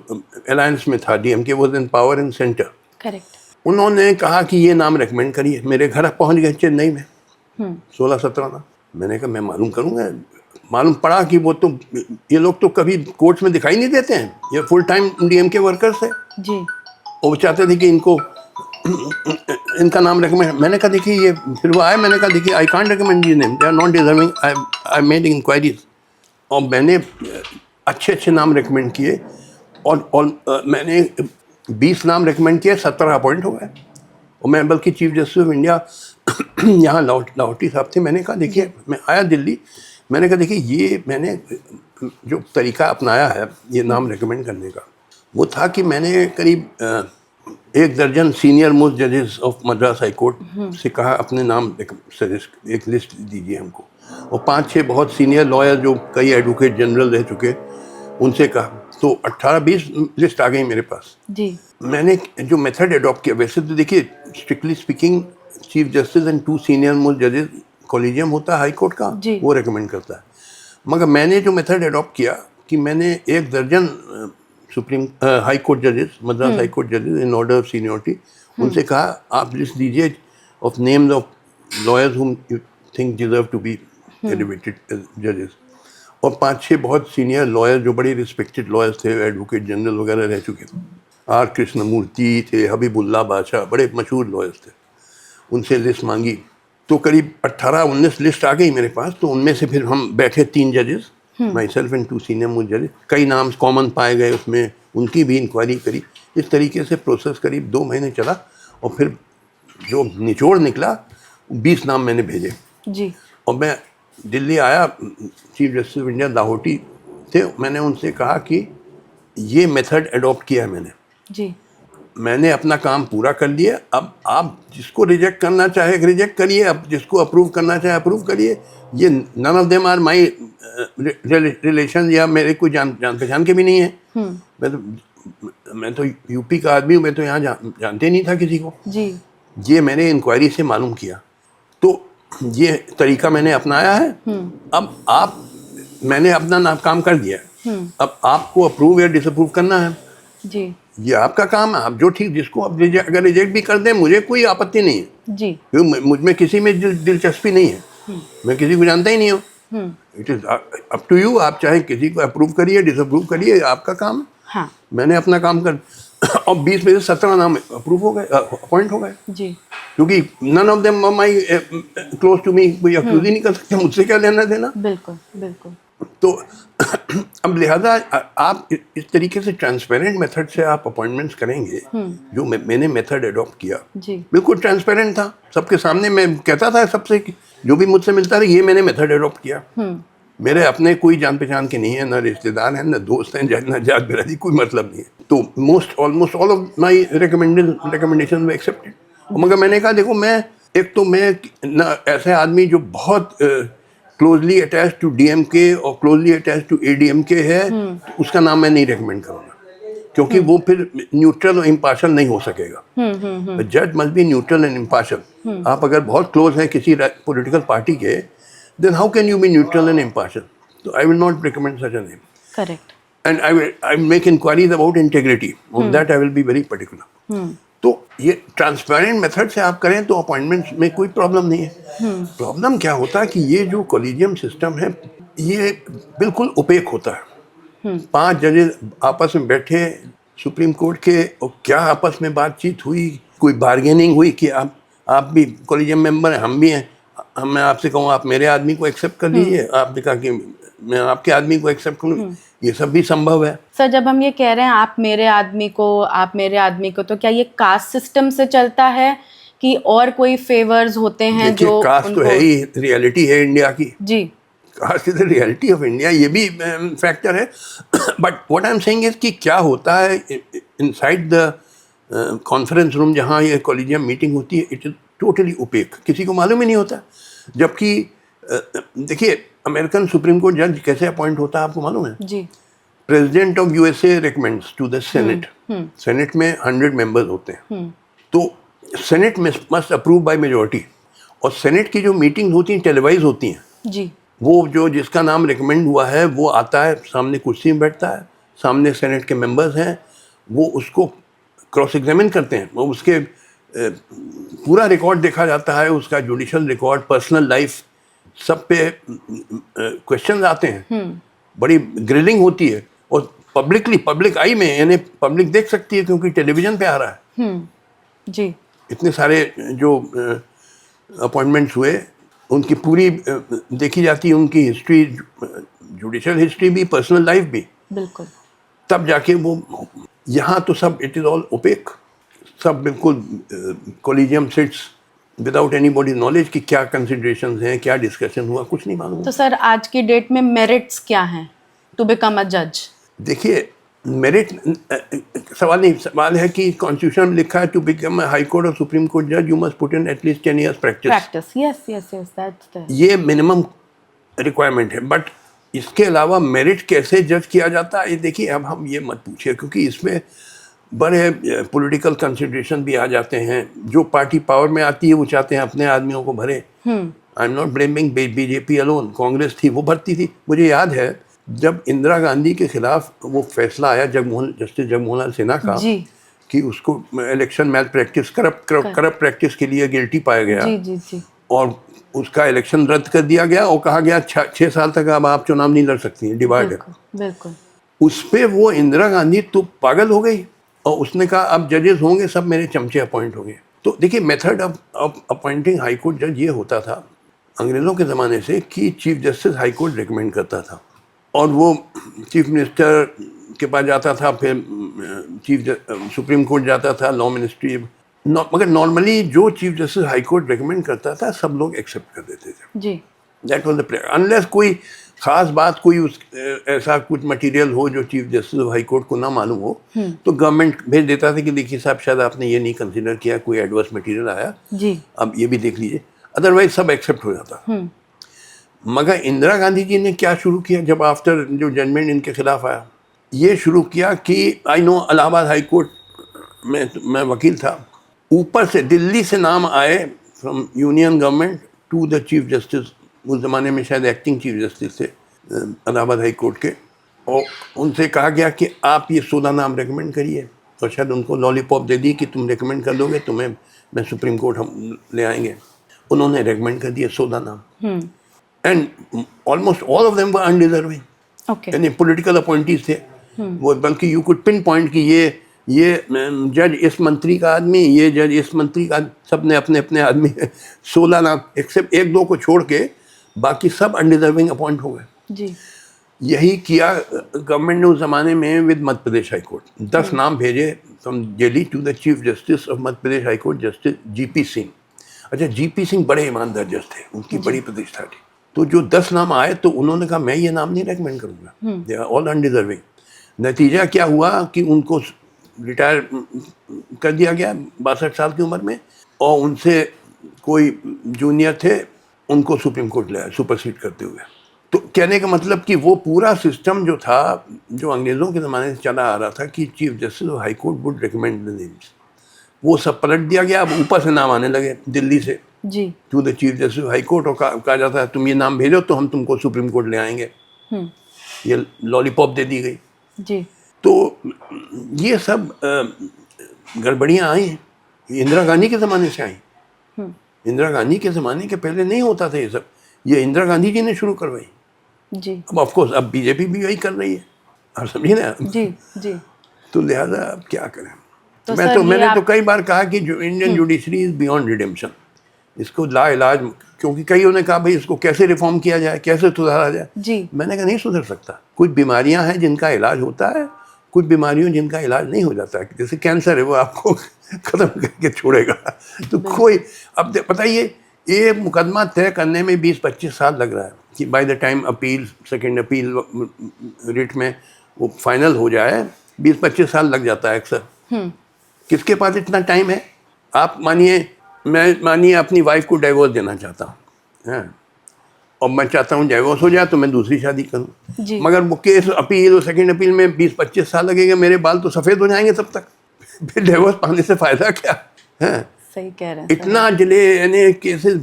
अलायंस में था। DMK was in power in centre. Correct. उन्होंने कहा कि ये नाम रेकमेंड करिए। मेरे घर पहुंच गए चेन्नई में 16-17 नाम। मैंने कहा मैं मालूम करूंगा। मालूम पड़ा कि वो तो ये लोग तो कभी कोर्ट्स में दिखाई नहीं देते हैं, ये फुल टाइम डीएमके वर्कर्स है जी और वो चाहते थे कि इनको इनका नाम रेकमेंड। मैंने कहा देखिए ये, फिर वो आए, मैंने कहा देखिए I can't recommend this name, they are not deserving, I made inquiries. और मैंने अच्छे नाम रेकमेंड किए और मैंने 20 नाम रेकमेंड किए, 17 अपॉइंट हो गए। और मैं बल्कि चीफ जस्टिस ऑफ इंडिया यहाँ लाहौटी साहब थे। मैंने कहा देखिए मैं आया दिल्ली, मैंने कहा देखिए ये मैंने जो तरीका अपनाया है ये नाम रेकमेंड करने का, वो था कि मैंने करीब 1 दर्जन सीनियर मोस्ट जजेस ऑफ मद्रास हाई कोर्ट से कहा अपने नाम सजेस्ट एक लिस्ट दीजिए हमको, और 5-6 बहुत सीनियर लॉयर जो कई एडवोकेट जनरल रह चुके उनसे कहा, तो 18-20 लिस्ट आ गई मेरे पास। जी। मैंने जो मेथड अडॉप्ट किया, वैसे तो देखिए strictly speaking chief justice and 2 senior most जजेस कॉलेजियम होता है हाई कोर्ट का, जी। वो रेकमेंड करता है। मगर मैंने जो मेथड अडॉप्ट किया कि मैंने 1 दर्जन सुप्रीम हाई कोर्ट जजेस, मद्रास हाई कोर्ट जजेस इन ऑर्डर ऑफ सीनियरिटी, उनसे कहा आप लिस्ट दीजिए of names of lawyers whom you think deserve to be elevated जजेस, और 5-6 बहुत सीनियर लॉयर जो बड़े रिस्पेक्टेड लॉयर्स थे, एडवोकेट जनरल वगैरह रह चुके थे, आर कृष्णमूर्ति थे, हबीबुल्ला बादशाह, बड़े मशहूर लॉयर्स थे, उनसे लिस्ट मांगी। तो करीब 18-19 लिस्ट आ गई मेरे पास। तो उनमें से फिर हम बैठे 3 जजेस, my self and 2 senior most जजेस, कई नाम कॉमन पाए गए उसमें, उनकी भी इंक्वायरी करी। इस तरीके से प्रोसेस करीब 2 महीने चला, और फिर जो निचोड़ निकला 20 नाम मैंने भेजे। जी। और मैं दिल्ली आया, chief justice of India Lahoti थे, मैंने उनसे कहा कि ये मेथड अडॉप्ट किया है मैंने, जी। मैंने अपना काम पूरा कर लिया, अब आप जिसको रिजेक्ट करना चाहे रिजेक्ट करिए, अब जिसको अप्रूव करना चाहे अप्रूव करिए। ये none of them are my relation, या मेरे कोई जान पहचान के भी नहीं है। मैं तो यूपी का आदमी हूँ, मैं तो यहाँ जानते नहीं था किसी को। जी। ये मैंने इंक्वायरी से मालूम किया, तो ये तरीका मैंने अपनाया है। अब आप, मैंने अपना काम कर दिया, अब आपको अप्रूव या डिसअप्रूव करना है, जी। ये आपका काम है। आप जो ठीक, जिसको आप अगर रिजेक्ट भी कर दें मुझे कोई आपत्ति नहीं है, जी। क्योंकि मुझ में किसी में दिलचस्पी नहीं है, मैं किसी को जानता ही नहीं हूँ। It is up to you, आप चाहे किसी को अप्रूव करिए डिसअप्रूव करिए, आपका काम है। हाँ। मैंने अपना काम कर और 20 में से 17 नाम अप्रूव हो गए, अपॉइंट हो गए, जी। क्योंकि none of them my close to me, कोई अक्यूज ही नहीं कर सकते, मुझसे क्या लेना देना। बिल्कुल बिल्कुल। तो अब लिहाजा आप इस तरीके से ट्रांसपेरेंट मेथड से आप अपॉइंटमेंट्स करेंगे, जो मैंने मेथड अडॉप्ट किया, जी। बिल्कुल ट्रांसपेरेंट था, सबके सामने मैं कहता था सबसे कि जो भी मुझसे मिलता था ये मैंने मेथड अडॉप्ट किया। मेरे अपने कोई जान पहचान के नहीं है, ना रिश्तेदार हैं, ना दोस्त हैं, ना जात बिरादरी, कोई मतलब नहीं है। तो almost all of my recommendation way accepted. मगर मैंने कहा देखो, मैं ना ऐसे आदमी जो बहुत क्लोजली अटैच टू डीएमके और क्लोजली अटैच टू एडीएमके है, तो उसका नाम मैं नहीं रेकमेंड करूँगा, क्योंकि वो फिर न्यूट्रल और इम्पार्शल नहीं हो सकेगा। जज must be neutral and impartial. आप अगर बहुत क्लोज हैं किसी पॉलिटिकल पार्टी के, then how can you be neutral and impartial? So I will not recommend such a name. Correct. And I will make inquiries about integrity. On that I will be very particular. तो ये ट्रांसपेरेंट मेथड से आप करें तो अपॉइंटमेंट में कोई प्रॉब्लम नहीं है। प्रॉब्लम क्या होता है कि ये जो कॉलेजियम सिस्टम है ये बिल्कुल ओपेक होता है। 5 जजेस आपस में बैठे सुप्रीम कोर्ट के, और क्या आपस में बातचीत हुई, कोई बार्गेनिंग हुई कि आप भी कॉलेजियम मेंबर हैं, हम भी हैं, मैं आपसे कहूँ आप मेरे आदमी को एक्सेप्ट कर लीजिए, आपने कहा कि मैं आपके आदमी को एक्सेप्ट करूँ, ये सब भी संभव है। सर, जब हम ये कह रहे हैं आप मेरे आदमी को, तो क्या ये कास्ट सिस्टम से चलता है कि और कोई फेवर्स होते हैं? जो कास्ट तो है ही, रियलिटी है इंडिया की। जी। Caste is the reality of India, ये भी फैक्टर है। But what I am saying is कि क्या होता है इनसाइड द कॉन्फ्रेंस रूम जहाँ ये कॉलेजियम मीटिंग होती है, इट इज टोटली ओपेक, किसी को मालूम ही नहीं होता। जबकि देखिए अमेरिकन सुप्रीम कोर्ट जज कैसे अपॉइंट होता है आपको मालूम है? जी। President of USA recommends to the senate, senate में 100 मेंबर्स होते हैं, तो सेनेट में मस्ट अप्रूव बाय मेजॉरिटी, और सेनेट की जो मीटिंग होती हैं टेलीवाइज होती हैं। जी। वो जो जिसका नाम रिकमेंड हुआ है वो आता है, सामने कुर्सी में बैठता है, सामने सेनेट के मेंबर्स हैं, वो उसको क्रॉस एग्जामिन करते हैं, वो उसके पूरा रिकॉर्ड देखा जाता है, उसका जुडिशल रिकॉर्ड, पर्सनल लाइफ, सब पे क्वेश्चन आते हैं, बड़ी ग्रिलिंग होती है, और पब्लिक आई में, यानी पब्लिक देख सकती है क्योंकि टेलीविजन पे आ रहा है। जी। इतने सारे जो अपॉइंटमेंट्स हुए उनकी पूरी देखी जाती है, उनकी हिस्ट्री, जुडिशल हिस्ट्री भी, पर्सनल लाइफ भी। बिल्कुल। तब जाके वो, यहाँ तो सब इट इज़ ऑल ओपेक, सब बिल्कुल collegium sits without any body knowledge कि क्या कंसिडरेशंस हैं, क्या डिस्कशन हुआ, कुछ नहीं मालूम। तो सर आज की डेट में मेरिट्स क्या हैं टू बिकम अ जज? देखिए, मेरिट सवाल नहीं, सवाल है कि कॉन्स्टिट्यूशन में लिखा है टू बिकम हाई कोर्ट और सुप्रीम कोर्ट जज you must put in at least 10 years practice. Yes yes yes, that's the ये मिनिमम रिक्वायरमेंट है। बट इसके अलावा मेरिट कैसे जज किया जाता है, ये देखिए अब हम ये मत पूछिए, क्योंकि इसमें बड़े पॉलिटिकल कंसिडरेशन भी आ जाते हैं। जो पार्टी पावर में आती है वो चाहते हैं अपने आदमियों को भरे। I am not blaming BJP alone, Congress थी वो भरती थी। मुझे याद है जब इंदिरा गांधी के खिलाफ वो फैसला आया जस्टिस जगमोहन लाल सिन्हा का जी कि उसको election match practice corrupt practice के लिए गिल्टी पाया गया जी जी जी और उसका इलेक्शन रद्द कर दिया गया और कहा गया 6 साल तक अब आप चुनाव नहीं लड़ सकती हैं, डिवाइड है। बिल्कुल बिल्कुल। उस पे वो इंदिरा गांधी तो पागल हो गई और उसने कहा अब जजेस होंगे सब मेरे चमचे अपॉइंट होंगे। तो देखिए method of appointing high court जज ये होता था अंग्रेज़ों के ज़माने से कि chief justice high court recommend करता था और वो चीफ मिनिस्टर के पास जाता था, फिर सुप्रीम कोर्ट जाता था, लॉ मिनिस्ट्री। मगर नॉर्मली जो chief justice high court recommend करता था सब लोग एक्सेप्ट कर देते थे। जी that was the player, unless कोई खास बात, कोई ऐसा कुछ मटेरियल हो जो chief justice of high court को ना मालूम हो, तो गवर्नमेंट भेज देता था कि देखिए साहब शायद आपने ये नहीं कंसिडर किया, कोई एडवर्स मटेरियल आया, जी अब ये भी देख लीजिए। अदरवाइज सब एक्सेप्ट हो जाता। मगर इंदिरा गांधी जी ने क्या शुरू किया जब आफ्टर जो जजमेंट इनके खिलाफ आया, ये शुरू किया कि I know Allahabad high court में मैं वकील था, ऊपर से दिल्ली से नाम आए from union government to the chief justice, उस ज़माने में शायद एक्टिंग चीफ जस्टिस थे इलाहाबाद हाई कोर्ट के, और उनसे कहा गया कि आप ये 16 नाम रेकमेंड करिए, और शायद उनको लॉलीपॉप दे दी कि तुम रेकमेंड कर दोगे तुम्हें मैं सुप्रीम कोर्ट हम ले आएंगे। उन्होंने रेकमेंड कर दिए 16 नाम and almost all of them were undeserving, okay यानी पॉलिटिकल अपॉइंटीज थे वो, बल्कि यू कुड पिन पॉइंट कि ये जज इस मंत्री का आदमी, ये जज इस मंत्री का, सब ने अपने अपने आदमी 16 नाम एक्सेप्ट 1-2 को छोड़ के बाकी सब अनडिजर्विंग अपॉइंट हो गए। जी यही किया गवर्नमेंट ने उस ज़माने में with Madhya Pradesh high court. 10 नाम भेजे from Delhi to the chief justice of Madhya Pradesh high court justice GP Singh. अच्छा, जीपी सिंह बड़े ईमानदार जज थे, उनकी बड़ी प्रतिष्ठा थी। तो जो 10 नाम आए तो उन्होंने कहा मैं ये नाम नहीं रेकमेंड करूँगा, दे आर ऑल अनडिजर्विंग। नतीजा क्या हुआ कि उनको रिटायर कर दिया गया 62 साल की उम्र में, और उनसे कोई जूनियर थे उनको सुप्रीम कोर्ट लाया सुपरसीड करते हुए। तो कहने का मतलब कि वो पूरा सिस्टम जो था, जो अंग्रेज़ों के ज़माने से चला आ रहा था कि chief justice of high court would recommend the names, वो सब पलट दिया गया। अब ऊपर से नाम आने लगे दिल्ली से जी to the chief justice high court, और कहा जाता है तुम ये नाम भेजो तो हम तुमको सुप्रीम कोर्ट ले आएंगे। ये लॉलीपॉप दे दी गई। जी तो ये सब गड़बड़ियाँ आई हैं, ये इंदिरा गांधी के ज़माने से आई। इंदिरा गांधी के ज़माने के पहले नहीं होता था ये सब, ये इंदिरा गांधी जी ने शुरू करवाई। जी अब ऑफकोर्स अब बीजेपी भी वही कर रही है, आप समझिए ना। जी जी तो लिहाजा अब क्या करें। तो सर, मैंने ये तो कई बार कहा कि जो Indian judiciary is beyond redemption, इसको ला इलाज, क्योंकि कईयों ने कहा भाई इसको कैसे रिफॉर्म किया जाए, कैसे सुधारा जाए। जी मैंने कहा नहीं सुधर सकता। कुछ बीमारियां हैं जिनका इलाज होता है, कुछ बीमारियों जिनका इलाज नहीं हो जाता है। जैसे कैंसर है, वो आपको ख़त्म करके छोड़ेगा। तो कोई अब पता ही है, ये मुकदमा तय करने में 20-25 साल लग रहा है कि by the time appeal, second appeal writ में वो फाइनल हो जाए 20-25 साल लग जाता है अक्सर। किसके पास इतना टाइम है? आप मानिए अपनी वाइफ को डाइवोर्स देना चाहता हूँ, हैं, और मैं चाहता हूँ डाइवोर्स हो जाए तो मैं दूसरी शादी करूँ, जी मगर वो केस अपील और सेकेंड अपील में 20-25 साल लगेगा, मेरे बाल तो सफ़ेद हो जाएंगे तब तक। फिर डाइवोर्स पाने से फ़ायदा क्या है? सही कह रहे हैं इतना डिले, यानी केसेस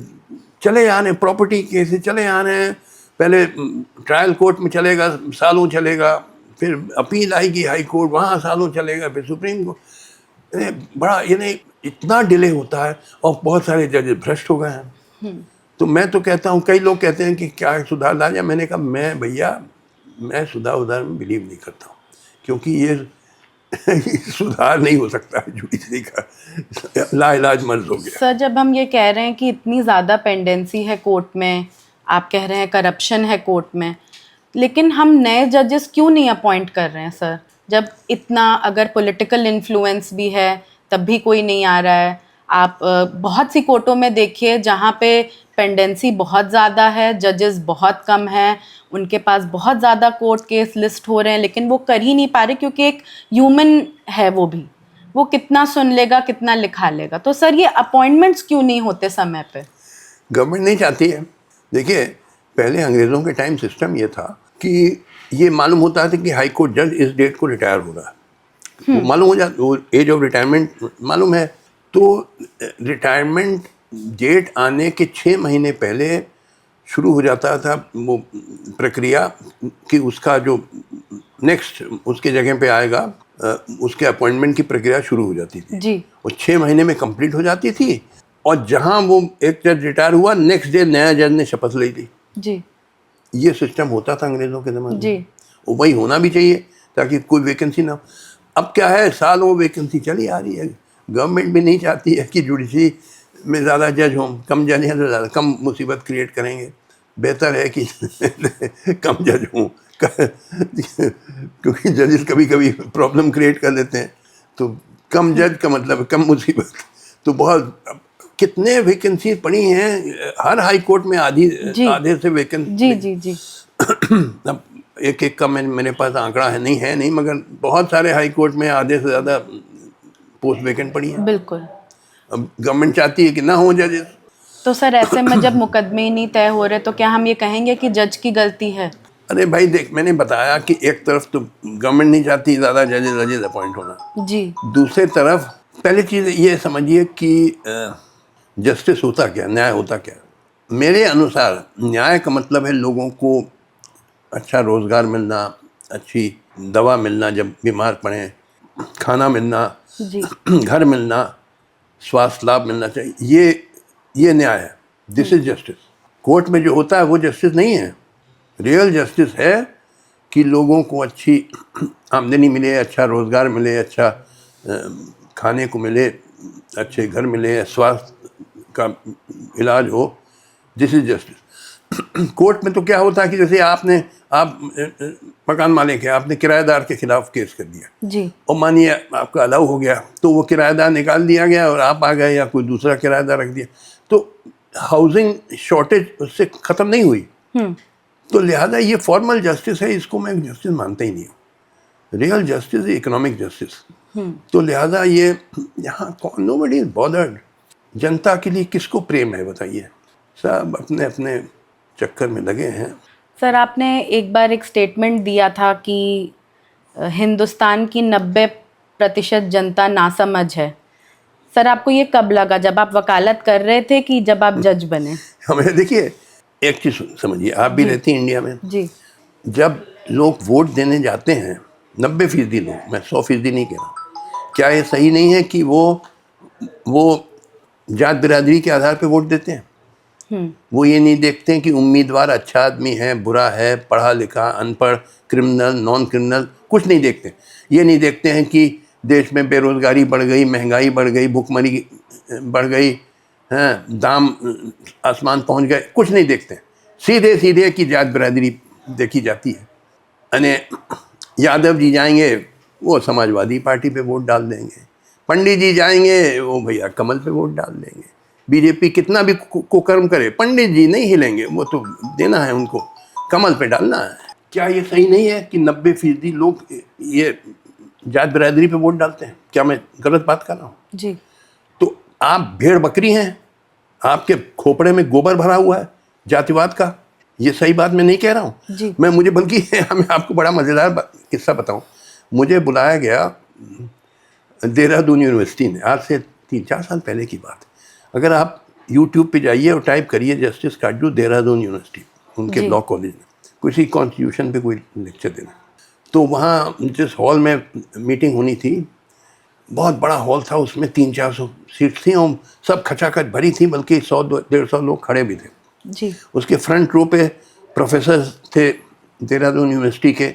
चले आ रहे हैं, प्रॉपर्टी केसेस चले आ रहे हैं। पहले ट्रायल कोर्ट में चलेगा, सालों चलेगा, फिर अपील आएगी हाई कोर्ट, वहाँ सालों चलेगा, फिर सुप्रीम कोर्ट। बड़ा यानी इतना डिले होता है, और बहुत सारे जज भ्रष्ट हो गए हैं। तो मैं तो कहता हूँ, कई लोग कहते हैं कि क्या सुधार ला जाए। मैंने कहा मैं सुधार उधार में बिलीव नहीं करता हूँ, क्योंकि ये सुधार नहीं हो सकता है जुडिशरी का, लाइलाज मर्ज हो गया। सर, जब हम ये कह रहे हैं कि इतनी ज़्यादा पेंडेंसी है कोर्ट में, आप कह रहे हैं करप्शन है कोर्ट में, लेकिन हम नए जजेस क्यों नहीं अपॉइंट कर रहे हैं सर? जब इतना अगर पॉलिटिकल इन्फ्लुएंस भी है तब भी कोई नहीं आ रहा है, आप बहुत सी कोर्टों में देखिए जहाँ पे पेंडेंसी बहुत ज़्यादा है, जजेस बहुत कम हैं, उनके पास बहुत ज़्यादा कोर्ट केस लिस्ट हो रहे हैं, लेकिन वो कर ही नहीं पा रहे क्योंकि एक ह्यूमन है वो कितना सुन लेगा, कितना लिखा लेगा। तो सर ये अपॉइंटमेंट्स क्यों नहीं होते समय पे? गवर्नमेंट नहीं चाहती है। देखिए, पहले अंग्रेज़ों के टाइम सिस्टम ये था कि ये मालूम होता था कि हाई कोर्ट जज इस डेट को रिटायर हो रहा है, वो मालूम हो जाता, वो एज ऑफ रिटायरमेंट मालूम है। तो रिटायरमेंट डेट आने के 6 महीने पहले शुरू हो जाता था वो प्रक्रिया कि उसका जो नेक्स्ट उसके जगह पे आएगा, उसके अपॉइंटमेंट की प्रक्रिया शुरू हो जाती थी जी। और 6 महीने में कंप्लीट हो जाती थी। और जहां वो एक जज रिटायर हुआ, नेक्स्ट डे नया जज ने शपथ ले ली। जी ये सिस्टम होता था अंग्रेज़ों के ज़माने जी। में, और वही होना भी चाहिए ताकि कोई वैकेंसी ना हो। अब क्या है, सालों वैकेंसी चली आ रही है। गवर्नमेंट भी नहीं चाहती है कि जुडिशरी में ज़्यादा जज हों, कम जज हैं तो ज़्यादा कम मुसीबत क्रिएट करेंगे। बेहतर है कि कम जज हों क्योंकि जजेस कभी कभी प्रॉब्लम क्रिएट कर देते हैं। तो कम जज का मतलब कम मुसीबत। तो बहुत कितने वैकेंसी पड़ी हैं हर हाई कोर्ट में, आधे से वैकेंसी। जी जी जी। अब एक का मेरे पास आंकड़ा है नहीं, मगर बहुत सारे हाई कोर्ट में आधे से ज़्यादा पोस्ट वैकेंट पड़ी हैं। बिल्कुल। अब गवर्नमेंट चाहती है कि ना हो जजेस। तो सर ऐसे में जब मुकदमे ही नहीं तय हो रहे तो क्या हम ये कहेंगे कि जज की गलती है? अरे भाई देख, मैंने बताया कि एक तरफ तो गवर्नमेंट नहीं चाहती ज़्यादा जजेस अपॉइंट होना, जी दूसरे तरफ पहली चीज़ ये समझिए कि जस्टिस होता क्या, न्याय होता क्या। मेरे अनुसार न्याय का मतलब है लोगों को अच्छा रोज़गार मिलना, अच्छी दवा मिलना जब बीमार पड़ें, खाना मिलना, जी घर मिलना, स्वास्थ्य लाभ मिलना चाहिए। ये न्याय है। This is justice. कोर्ट में जो होता है वो जस्टिस नहीं है। रियल जस्टिस है कि लोगों को अच्छी आमदनी मिले, अच्छा रोज़गार मिले, अच्छा खाने को मिले, अच्छे घर मिले, स्वास्थ्य का इलाज हो। This is justice. कोर्ट में तो क्या होता है कि जैसे आप मकान मालिक है, आपने किराएदार के खिलाफ केस कर दिया जी और मानिए आपका अलाउ हो गया, तो वो किराएदार निकाल दिया गया और आप आ गए या कोई दूसरा किराएदार रख दिया, तो हाउसिंग शॉर्टेज उससे ख़त्म नहीं हुई। तो लिहाजा ये फॉर्मल जस्टिस है, इसको मैं जस्टिस मानता ही नहीं हूँ। रियल जस्टिस है इकोनॉमिक जस्टिस। तो लिहाजा ये यहाँ नोबडी इज बॉदर्ड। जनता के लिए किसको प्रेम है बताइए, सब अपने अपने चक्कर में लगे हैं। सर आपने एक बार एक स्टेटमेंट दिया था कि हिंदुस्तान की 90% जनता नासमझ है। सर आपको ये कब लगा, जब आप वकालत कर रहे थे कि जब आप जज बने? हमें देखिए, एक चीज़ समझिए, आप भी रहती हैं इंडिया में। जी जब लोग वोट देने जाते हैं, 90% लोग, मैं 100% नहीं कह रहा, क्या ये सही नहीं है कि वो जात बिरादरी के आधार पे वोट देते हैं? वो ये नहीं देखते हैं कि उम्मीदवार अच्छा आदमी है, बुरा है, पढ़ा लिखा, अनपढ़, क्रिमिनल, नॉन क्रिमिनल, कुछ नहीं देखते। ये नहीं देखते हैं कि देश में बेरोजगारी बढ़ गई, महंगाई बढ़ गई, भुखमरी बढ़ गई, हैं, दाम आसमान पहुंच गए, कुछ नहीं देखते। सीधे सीधे की जात बिरादरी देखी जाती है। यानी यादव जी जाएंगे वो समाजवादी पार्टी पे वोट डाल देंगे, पंडित जी जाएंगे वो भैया कमल पे वोट डाल देंगे, बीजेपी कितना भी कुकर्म करे पंडित जी नहीं हिलेंगे, वो तो देना है उनको, कमल पे डालना है। क्या ये सही नहीं है कि 90% लोग ये जात बिरादरी पे वोट डालते हैं? क्या मैं गलत बात कर रहा हूँ? जी। तो आप भेड़ बकरी हैं, आपके खोपड़े में गोबर भरा हुआ है जातिवाद का। ये सही बात मैं नहीं कह रहा हूँ। जी। मैं मुझे बल्कि मैं आपको बड़ा मज़ेदार किस्सा बताऊँ। मुझे बुलाया गया देहरादून यूनिवर्सिटी ने, आज से 3-4 साल पहले की बात। अगर आप YouTube पे जाइए और टाइप करिए जस्टिस काटजू देहरादून यूनिवर्सिटी, उनके लॉ कॉलेज में किसी कॉन्स्टिट्यूशन पे कोई लेक्चर देना, तो वहाँ जिस हॉल में मीटिंग होनी थी, बहुत बड़ा हॉल था, उसमें 300-400 सीट थी और सब खचाखच भरी थी, बल्कि 100-150 लोग खड़े भी थे। जी। उसके फ्रंट रो पे प्रोफेसर थे देहरादून यूनिवर्सिटी के,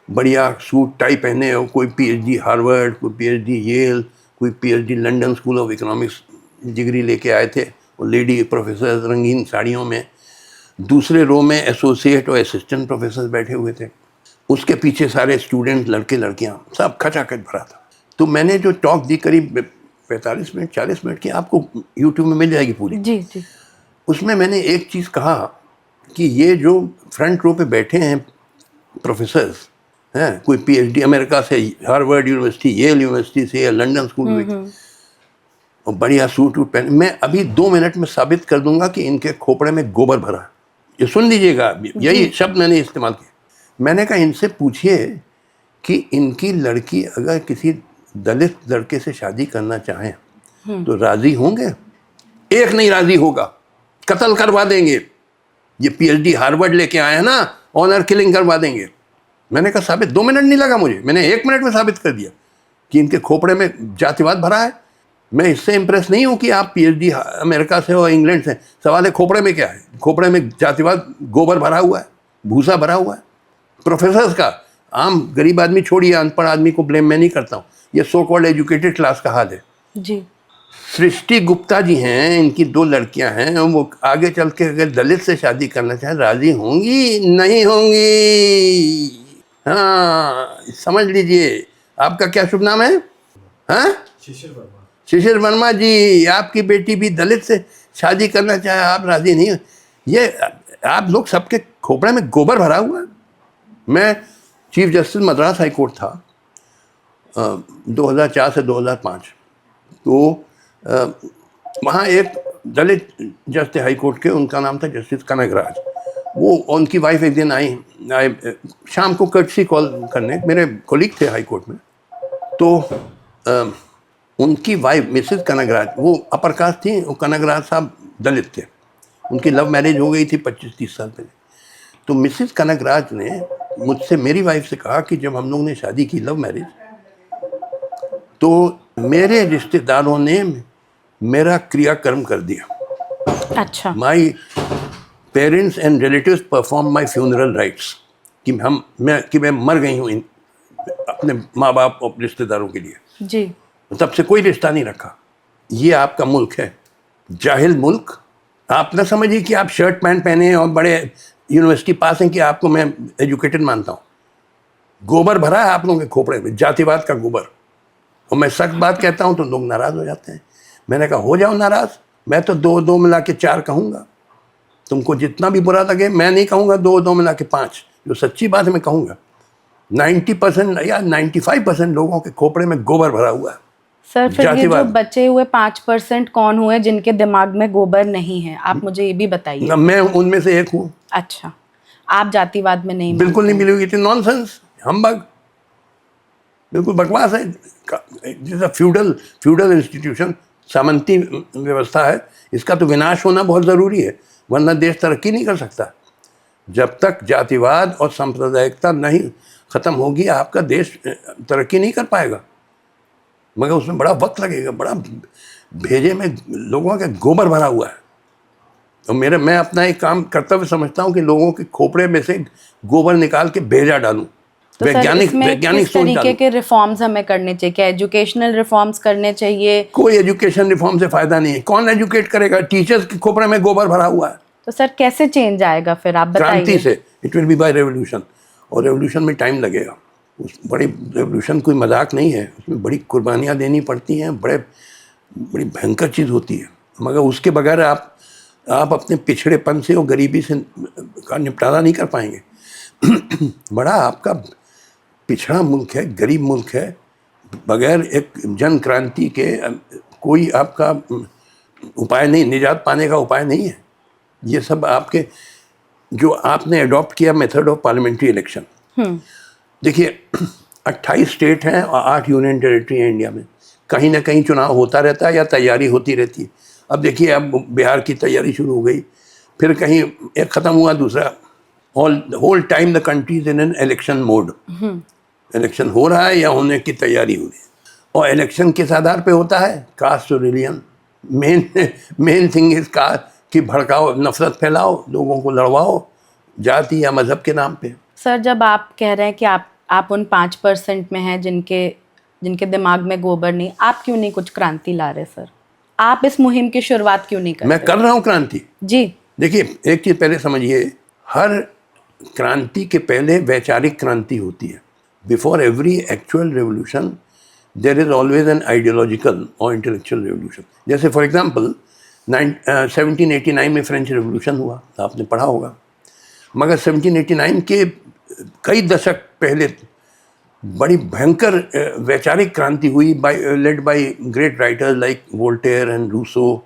बढ़िया सूट टाई पहने, और कोई PhD हार्वर्ड, कोई PhD येल, कोई PhD London school of economics degree लेके आए थे, और लेडी प्रोफेसर रंगीन साड़ियों में। दूसरे रो में एसोसिएट और असिस्टेंट प्रोफेसर बैठे हुए थे, उसके पीछे सारे स्टूडेंट, लड़के लड़कियां, सब खचाखच भरा था। तो मैंने जो टॉक दी, करीब 45 मिनट 40 मिनट की आपको यूट्यूब में मिल जाएगी पूरी। जी जी। उसमें मैंने एक चीज़ कहा कि ये जो फ्रंट रो पे बैठे हैं प्रोफेसर्स हैं, कोई पीएचडी अमेरिका से, हार्वर्ड यूनिवर्सिटी, येल यूनिवर्सिटी से या लंदन स्कूल में, और बढ़िया सूट वूट पहने, मैं अभी 2 मिनट में साबित कर दूंगा कि इनके खोपड़े में गोबर भरा है। ये सुन लीजिएगा, यही शब्द मैंने इस्तेमाल किया। मैंने कहा इनसे पूछिए कि इनकी लड़की अगर किसी दलित लड़के से शादी करना चाहें तो राजी होंगे? एक नहीं राजी होगा, कत्ल करवा देंगे। ये पीएचडी हार्वर्ड लेके आए हैं ना, ऑनर किलिंग करवा देंगे। मैंने कहा साबित, 2 मिनट नहीं लगा मुझे, मैंने 1 मिनट में साबित कर दिया कि इनके खोपड़े में जातिवाद भरा है। मैं इससे इंप्रेस नहीं हूं कि आप पीएचडी अमेरिका से हो, इंग्लैंड से। सवाल है खोपड़े में क्या है? खोपड़े में जातिवाद, गोबर भरा हुआ है, भूसा भरा हुआ है। प्रोफेसर्स का, आम गरीब आदमी छोड़िए, अनपढ़ आदमी को ब्लेम मैं नहीं करता हूँ, ये सो कॉल्ड एजुकेटेड क्लास का हाल है। जी। सृष्टि गुप्ता जी हैं, इनकी 2 लड़कियां हैं, वो आगे चल के अगर दलित से शादी करना चाहें राजी होंगी? नहीं होंगी। हाँ, समझ लीजिए। आपका क्या शुभ नाम है? हाँ, शिशिर वर्मा जी, आपकी बेटी भी दलित से शादी करना चाहे, आप राजी नहीं हो? ये आप लोग सबके खोपड़े में गोबर भरा हुआ है। मैं chief justice Madras high court था 2004 से 2005, तो वहाँ एक दलित जज थे हाई कोर्ट के, उनका नाम था जस्टिस कनगराज। वो, उनकी वाइफ एक दिन आई शाम को कर्टसी कॉल करने, मेरे कोलीग थे हाई कोर्ट में। तो उनकी वाइफ मिसेस कनगराज, वो अपर कास्ट थी, वो कनगराज साहब दलित थे। उनकी लव मैरिज हो गई थी 25-30 साल पहले। तो मिसेस कनगराज ने मुझसे, मेरी वाइफ से कहा कि जब हम लोग ने शादी की लव मैरिज, तो मेरे रिश्तेदारों ने मेरा क्रियाकर्म कर दिया। अच्छा। My parents and relatives perform my funeral rights, कि मैं मर गई हूँ अपने माँ बाप और रिश्तेदारों के लिए। जी। तब से कोई रिश्ता नहीं रखा। ये आपका मुल्क है, जाहिल मुल्क। आप न समझिए कि आप शर्ट पैंट पहने और बड़े यूनिवर्सिटी पास हैं कि आपको मैं एजुकेटेड मानता हूँ। गोबर भरा है आप लोगों के खोपड़े में, जातिवाद का गोबर। और मैं सख्त बात कहता हूँ तो लोग नाराज़ हो जाते हैं। मैंने कहा हो जाओ नाराज़, मैं तो 2 मिला के 4 कहूँगा। तुमको जितना भी बुरा लगे, मैं नहीं कहूँगा 2 मिला के 5, जो सच्ची बात है मैं कहूँगा। 90% या 95% लोगों के खोपड़े में गोबर भरा हुआ है। सर, फिर ये जो बचे हुए 5% कौन हुए जिनके दिमाग में गोबर नहीं है? आप मुझे ये भी बताइए। मैं उनमें से एक हूँ। अच्छा, आप जातिवाद में नहीं? बिल्कुल नहीं मिलेगी। इट इज नॉनसेंस, हम्बग, बिल्कुल बकवास है। जैसा फ्यूडल इंस्टीट्यूशन, सामंती व्यवस्था है, इसका तो विनाश होना बहुत ज़रूरी है, वरना देश तरक्की नहीं कर सकता। जब तक जातिवाद और सांप्रदायिकता नहीं ख़त्म होगी, आपका देश तरक्की नहीं कर पाएगा। मगर उसमें बड़ा वक्त लगेगा, बड़ा भेजे में लोगों का गोबर भरा हुआ है। तो मैं अपना एक काम कर्तव्य समझता हूँ कि लोगों के खोपड़े में से गोबर निकाल के भेजा डालूं। तो वैज्ञानिक किस तरीके के रिफॉर्म्स हमें करने चाहिए? क्या एजुकेशनल रिफॉर्म्स करने चाहिए? कोई एजुकेशन रिफॉर्म से फायदा नहीं है। कौन एजुकेट करेगा? टीचर्स के खोपड़े में गोबर भरा हुआ है। तो सर कैसे चेंज आएगा फिर, आप बताइए। क्रांति से। It will be bye revolution, और रेवोल्यूशन में टाइम लगेगा। बड़ी रेवोल्यूशन कोई मजाक नहीं है, उसमें बड़ी कुर्बानियाँ देनी पड़ती हैं, बड़ी भयंकर चीज़ होती है। मगर उसके बगैर आप अपने पिछड़ेपन से और गरीबी से का निपटारा नहीं कर पाएंगे। बड़ा आपका पिछड़ा मुल्क है, गरीब मुल्क है। बगैर एक जन क्रांति के कोई आपका उपाय नहीं, निजात पाने का उपाय नहीं है। ये सब आपके जो आपने अडॉप्ट किया मेथड ऑफ पार्लियामेंट्री इलेक्शन। देखिए 28 स्टेट हैं और 8 यूनियन टेरिटरी हैं इंडिया में। कहीं ना कहीं चुनाव होता रहता है या तैयारी होती रहती है। अब देखिए, अब बिहार की तैयारी शुरू हो गई, फिर कहीं एक ख़त्म हुआ, दूसरा। Whole time the country is in an election mode. Election हो रहा है या होने की तैयारी हो रही है। और इलेक्शन किस आधार पे होता है? कास्ट और रिलीजन। मेन थिंग इज कास्ट, कि भड़काओ, नफरत फैलाओ, लोगों को लड़वाओ जाति या मजहब के नाम पे। सर, जब आप कह रहे हैं कि आप उन 5% में हैं जिनके दिमाग में गोबर नहीं, आप क्यों नहीं कुछ क्रांति ला रहे सर? आप इस मुहिम की शुरुआत क्यों नहीं करते? मैं कर रहा हूँ क्रांति जी। देखिए, एक चीज़ पहले समझिए, हर क्रांति के पहले वैचारिक क्रांति होती है। Before every actual revolution there is always an ideological और इंटेलेक्चुअल रिवोल्यूशन। जैसे फॉर एग्जांपल 1789 में फ्रेंच रिवोल्यूशन हुआ, आपने पढ़ा होगा, मगर 1789 के कई दशक पहले बड़ी भयंकर वैचारिक क्रांति हुई led by great writers like Voltaire and Rousseau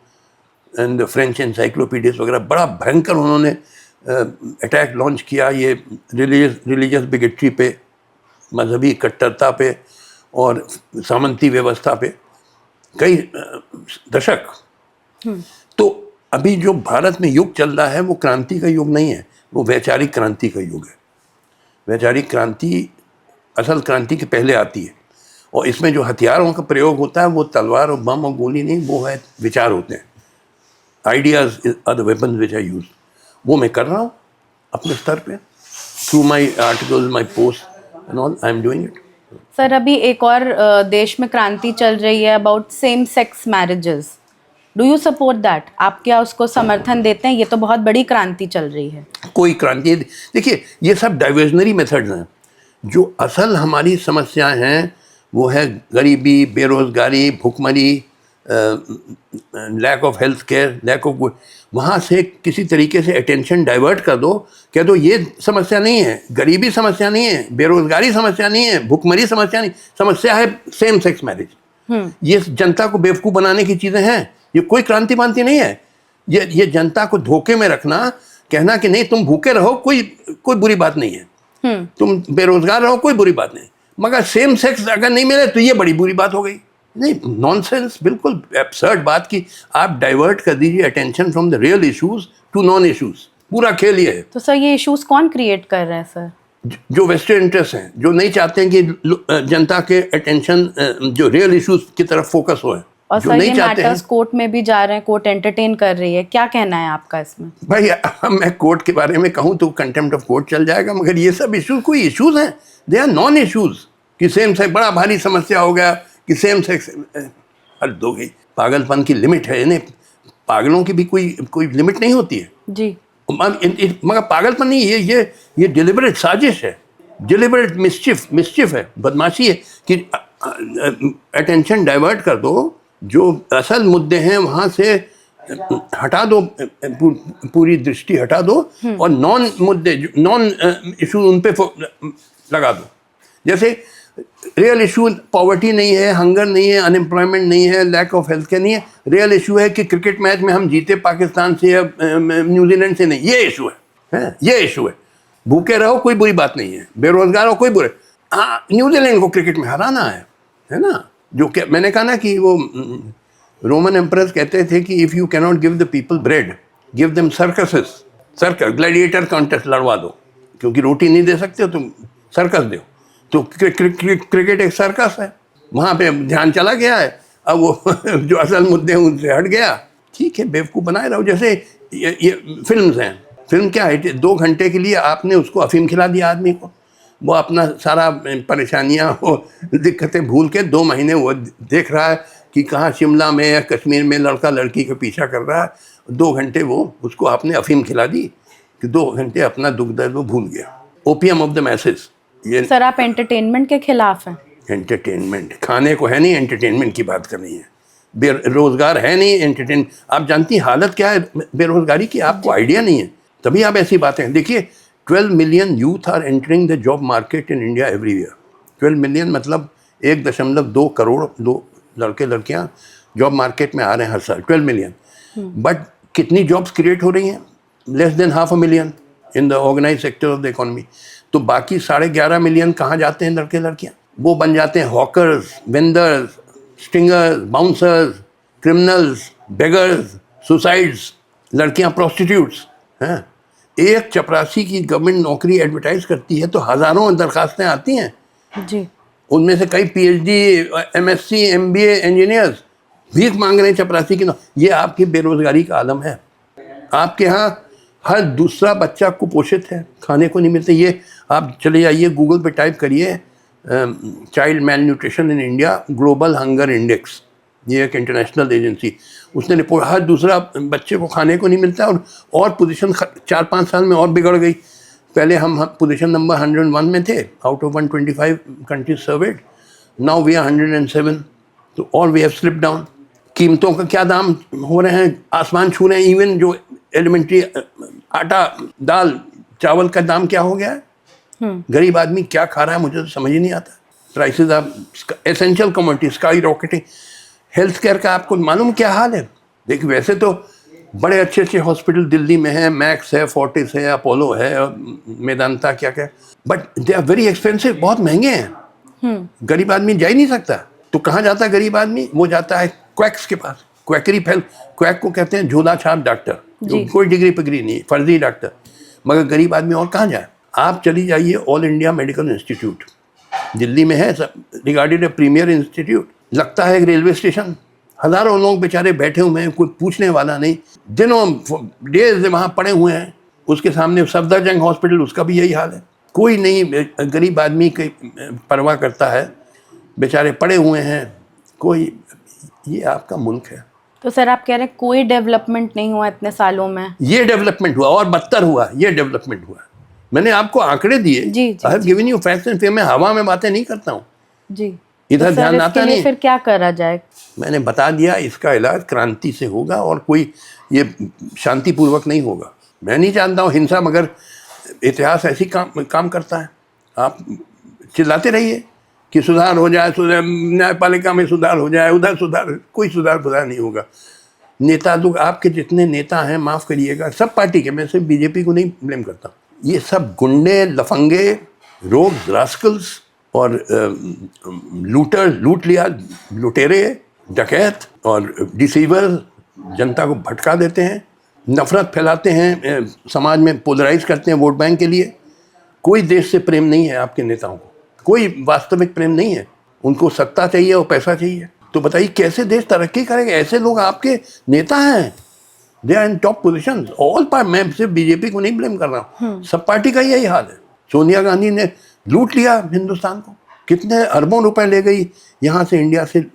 and the French encyclopedias वगैरह। बड़ा भयंकर उन्होंने अटैक लॉन्च किया ये रिलीजियस बिगेट्री पे, मजहबी कट्टरता पे और सामंती व्यवस्था पे, कई दशक। तो अभी जो भारत में युग चल रहा है वो क्रांति का युग नहीं है, वो वैचारिक क्रांति का युग है। वैचारिक क्रांति असल क्रांति के पहले आती है, और इसमें जो हथियारों का प्रयोग होता है वो तलवार और बम और गोली नहीं, वो है विचार होते हैं। Ideas are the weapons which I use. वो मैं कर रहा हूँ अपने स्तर पे, through my articles, my post and all, I am doing it. Sir, अभी एक और देश में क्रांति चल रही है about same sex marriages. Do you support that? आप क्या उसको समर्थन देते हैं? ये तो बहुत बड़ी क्रांति चल रही है। कोई क्रांति, देखिए ये सब डाइवर्जनरी मेथड्स हैं। जो असल हमारी समस्याएं हैं वो है गरीबी, बेरोजगारी, भुखमरी, lack of health care, lack of, वहाँ से किसी तरीके से अटेंशन डाइवर्ट कर दो, कह दो ये समस्या नहीं है, गरीबी समस्या नहीं है, बेरोजगारी समस्या नहीं है, भुखमरी समस्या नहीं, समस्या है सेम सेक्स मैरिज। ये जनता को बेवकूफ़ बनाने की चीज़ें हैं, ये कोई क्रांति मानती नहीं है। ये जनता को धोखे में रखना, कहना कि नहीं तुम भूखे रहो, कोई बुरी बात नहीं है, तुम बेरोजगार रहो, कोई बुरी बात नहीं, मगर सेम सेक्स अगर नहीं मिले तो ये बड़ी बुरी बात हो गई। नहीं, नॉनसेंस, बिल्कुल एब्सर्ड बात की आप डाइवर्ट कर दीजिए attention from the real issues to non issues. पूरा खेल ये है। तो सर ये इश्यूज कौन क्रिएट कर रहे हैं सर? जो वेस्टर्न इंटरेस्ट हैं, जो नहीं चाहते हैं कि जनता के अटेंशन जो रियल इश्यूज की तरफ फोकस हो। और सर ये मैटर्स कोर्ट में भी जा रहे हैं, कोर्ट एंटरटेन कर रही है, क्या कहना है आपका इसमें? भाई मैं कोर्ट के बारे में कहूँ तो कंटेम्प्ट ऑफ कोर्ट चल जाएगा, मगर ये सब इश्यूज कोई इश्यूज हैं, दे आर नॉन इश्यूज। कि सेम सेक्स बड़ा भारी समस्या हो गया कि सेम सेक्स, हद हो गई। पागलपन की लिमिट है, इन्हें पागलों की भी कोई लिमिट नहीं होती है जी। मगर पागलपन नहीं, ये डिलिबरेट साजिश है, डिलिबरेट मिस्चिफ है, बदमाशी है कि अटेंशन डाइवर्ट कर दो, जो असल मुद्दे हैं वहाँ से हटा दो, पूरी दृष्टि हटा दो, और नॉन मुद्दे, नॉन इशू उन पे लगा दो। जैसे रियल इशू पॉवर्टी नहीं है, हंगर नहीं है, अनएम्प्लॉयमेंट नहीं है, लैक ऑफ हेल्थ केयर नहीं है। रियल इशू है कि क्रिकेट मैच में हम जीते पाकिस्तान से या न्यूजीलैंड से नहीं, ये इशू है, ये इशू है। भूखे रहो कोई बुरी बात नहीं है, बेरोजगार हो कोई बुरे, हाँ न्यूजीलैंड को क्रिकेट में हराना है ना। जो क्या मैंने कहा ना कि वो रोमन एम्परर्स कहते थे कि if you cannot give the people bread, give them circuses, gladiator contest लड़वा दो, क्योंकि रोटी नहीं दे सकते हो तुम, सर्कस दो। तो क्रिकेट एक सर्कस है, वहाँ पे ध्यान चला गया है, अब वो जो असल मुद्दे हैं उनसे हट गया। ठीक है, बेवकूफ़ बनाए रहो। जैसे ये फिल्म्स हैं, फिल्म क्या है, 2 घंटे के लिए आपने उसको अफीम खिला दिया आदमी को, वो अपना सारा परेशानियाँ वो दिक्कतें भूल के 2 महीने वो देख रहा है कि कहाँ शिमला में या कश्मीर में लड़का लड़की का पीछा कर रहा है। 2 घंटे वो उसको आपने अफीम खिला दी कि 2 घंटे अपना दुख दर्द वो भूल गया। Opium of the message. ये सर आप एंटरटेनमेंट के खिलाफ हैं? एंटरटेनमेंट खाने को है नहीं, एंटरटेनमेंट की बात करनी है। बेरोजगार है नहीं, एंटरटेन, आप जानती हालत क्या है बेरोजगारी की, आपको आइडिया नहीं है, तभी आप ऐसी बातें। देखिए 12 million youth are entering the job market in India every year. 12 million मतलब 1.2 करोड़ लड़के लड़कियां जॉब मार्केट में आ रहे हैं हर साल, 12 मिलियन। बट कितनी जॉब्स क्रिएट हो रही हैं? Less than 500,000 in the organise sector of the economy. तो बाकी 11.5 मिलियन कहाँ जाते हैं लड़के लड़कियां? वो बन जाते हैं hawkers, vendors, stingers, bouncers, criminals, beggars, suicides, लड़कियां प्रोस्टिट्यूट्स हैं। एक चपरासी की गवर्नमेंट नौकरी एडवर्टाइज करती है तो हज़ारों दरखास्तें आती हैं जी, उनमें से कई PhD, MSc, MBA इंजीनियर्स भीख मांग रहे हैं चपरासी की। ये आपकी बेरोजगारी का आलम है। आपके यहाँ हर दूसरा बच्चा कुपोषित है, खाने को नहीं मिलते। ये आप चले जाइए गूगल पे टाइप करिए child malnutrition in India global hunger index, ये एक इंटरनेशनल एजेंसी, उसने रिपोर्ट, हर दूसरा बच्चे को खाने को नहीं मिलता। और पोजीशन 4-5 साल में और बिगड़ गई। पहले हम पोजीशन नंबर 101 में थे out of 125 countries surveyed, now we are 107, तो और वी हैव स्लिप डाउन। कीमतों का क्या दाम हो रहे हैं, आसमान छू रहे हैं। इवन जो एलिमेंट्री आटा, दाल, चावल का दाम क्या हो गया है। गरीब आदमी क्या खा रहा है मुझे तो समझ ही नहीं आता। Prices of essential commodity sky rocketing. Health care का आपको मालूम क्या हाल है। देखिए वैसे तो बड़े अच्छे अच्छे हॉस्पिटल दिल्ली में है, मैक्स है, फोर्टिस है, अपोलो है, मेदांता क्या क्या, but they are very expensive, बहुत महंगे हैं। गरीब आदमी जा ही नहीं सकता। तो कहाँ जाता है गरीब आदमी, वो जाता है क्वैक्स के पास। क्वैकरी फैल, क्वैक को कहते हैं झोला छाप डॉक्टर, जो कोई डिग्री पिग्री नहीं, फर्जी डॉक्टर। मगर गरीब आदमी और कहाँ जाए। आप चली जाइए all India medical institute, Delhi में है, रिगार्डेड ए प्रीमियर इंस्टीट्यूट, लगता है एक रेलवे स्टेशन। हजारों लोग बेचारे बैठे हुए हैं, कोई पूछने वाला नहीं, दिनों डेज वहाँ पड़े हुए हैं। उसके सामने सफदरजंग हॉस्पिटल, उसका भी यही हाल है। कोई नहीं गरीब आदमी की परवाह करता है, बेचारे पड़े हुए हैं कोई। ये आपका मुल्क है। तो सर आप कह रहे हैं कोई डेवलपमेंट नहीं हुआ इतने सालों में। ये डेवलपमेंट हुआ और बदतर हुआ, ये डेवलपमेंट हुआ। मैंने आपको आंकड़े दिए, I have given you facts and figure. मैं हवा में बातें नहीं करता हूँ जी, इधर तो ध्यान आता नहीं। फिर क्या करा जाए। मैंने बता दिया, इसका इलाज क्रांति से होगा और कोई ये शांतिपूर्वक नहीं होगा। मैं नहीं जानता हूँ हिंसा, मगर इतिहास ऐसी काम करता है। आप चिल्लाते रहिए कि सुधार हो जाए, सुधार, न्यायपालिका में सुधार हो जाए, उधर सुधार, कोई सुधार नहीं होगा। नेता लोग, आपके जितने नेता हैं, माफ़ करिएगा, सब पार्टी के, मैं सिर्फ बीजेपी को नहीं ब्लेम करता, ये सब गुंडे, लफंगे, रोग्स, रास्कल्स और लूटर, लूट लिया, लुटेरे, डकैत और डिसीवर जनता को भटका देते हैं, नफरत फैलाते हैं, समाज में पोलराइज करते हैं वोट बैंक के लिए। कोई देश से प्रेम नहीं है आपके नेताओं को, कोई वास्तविक प्रेम नहीं है। उनको सत्ता चाहिए और पैसा चाहिए। तो बताइए कैसे देश तरक्की करेगा। ऐसे लोग आपके नेता हैं, they are in top position. All party, मैं सिर्फ बीजेपी को नहीं ब्लेम कर रहा हूँ, सब पार्टी का यही हाल है। सोनिया गांधी ने लूट लिया हिंदुस्तान को, कितने अरबों रुपए ले गई यहाँ से, इंडिया से।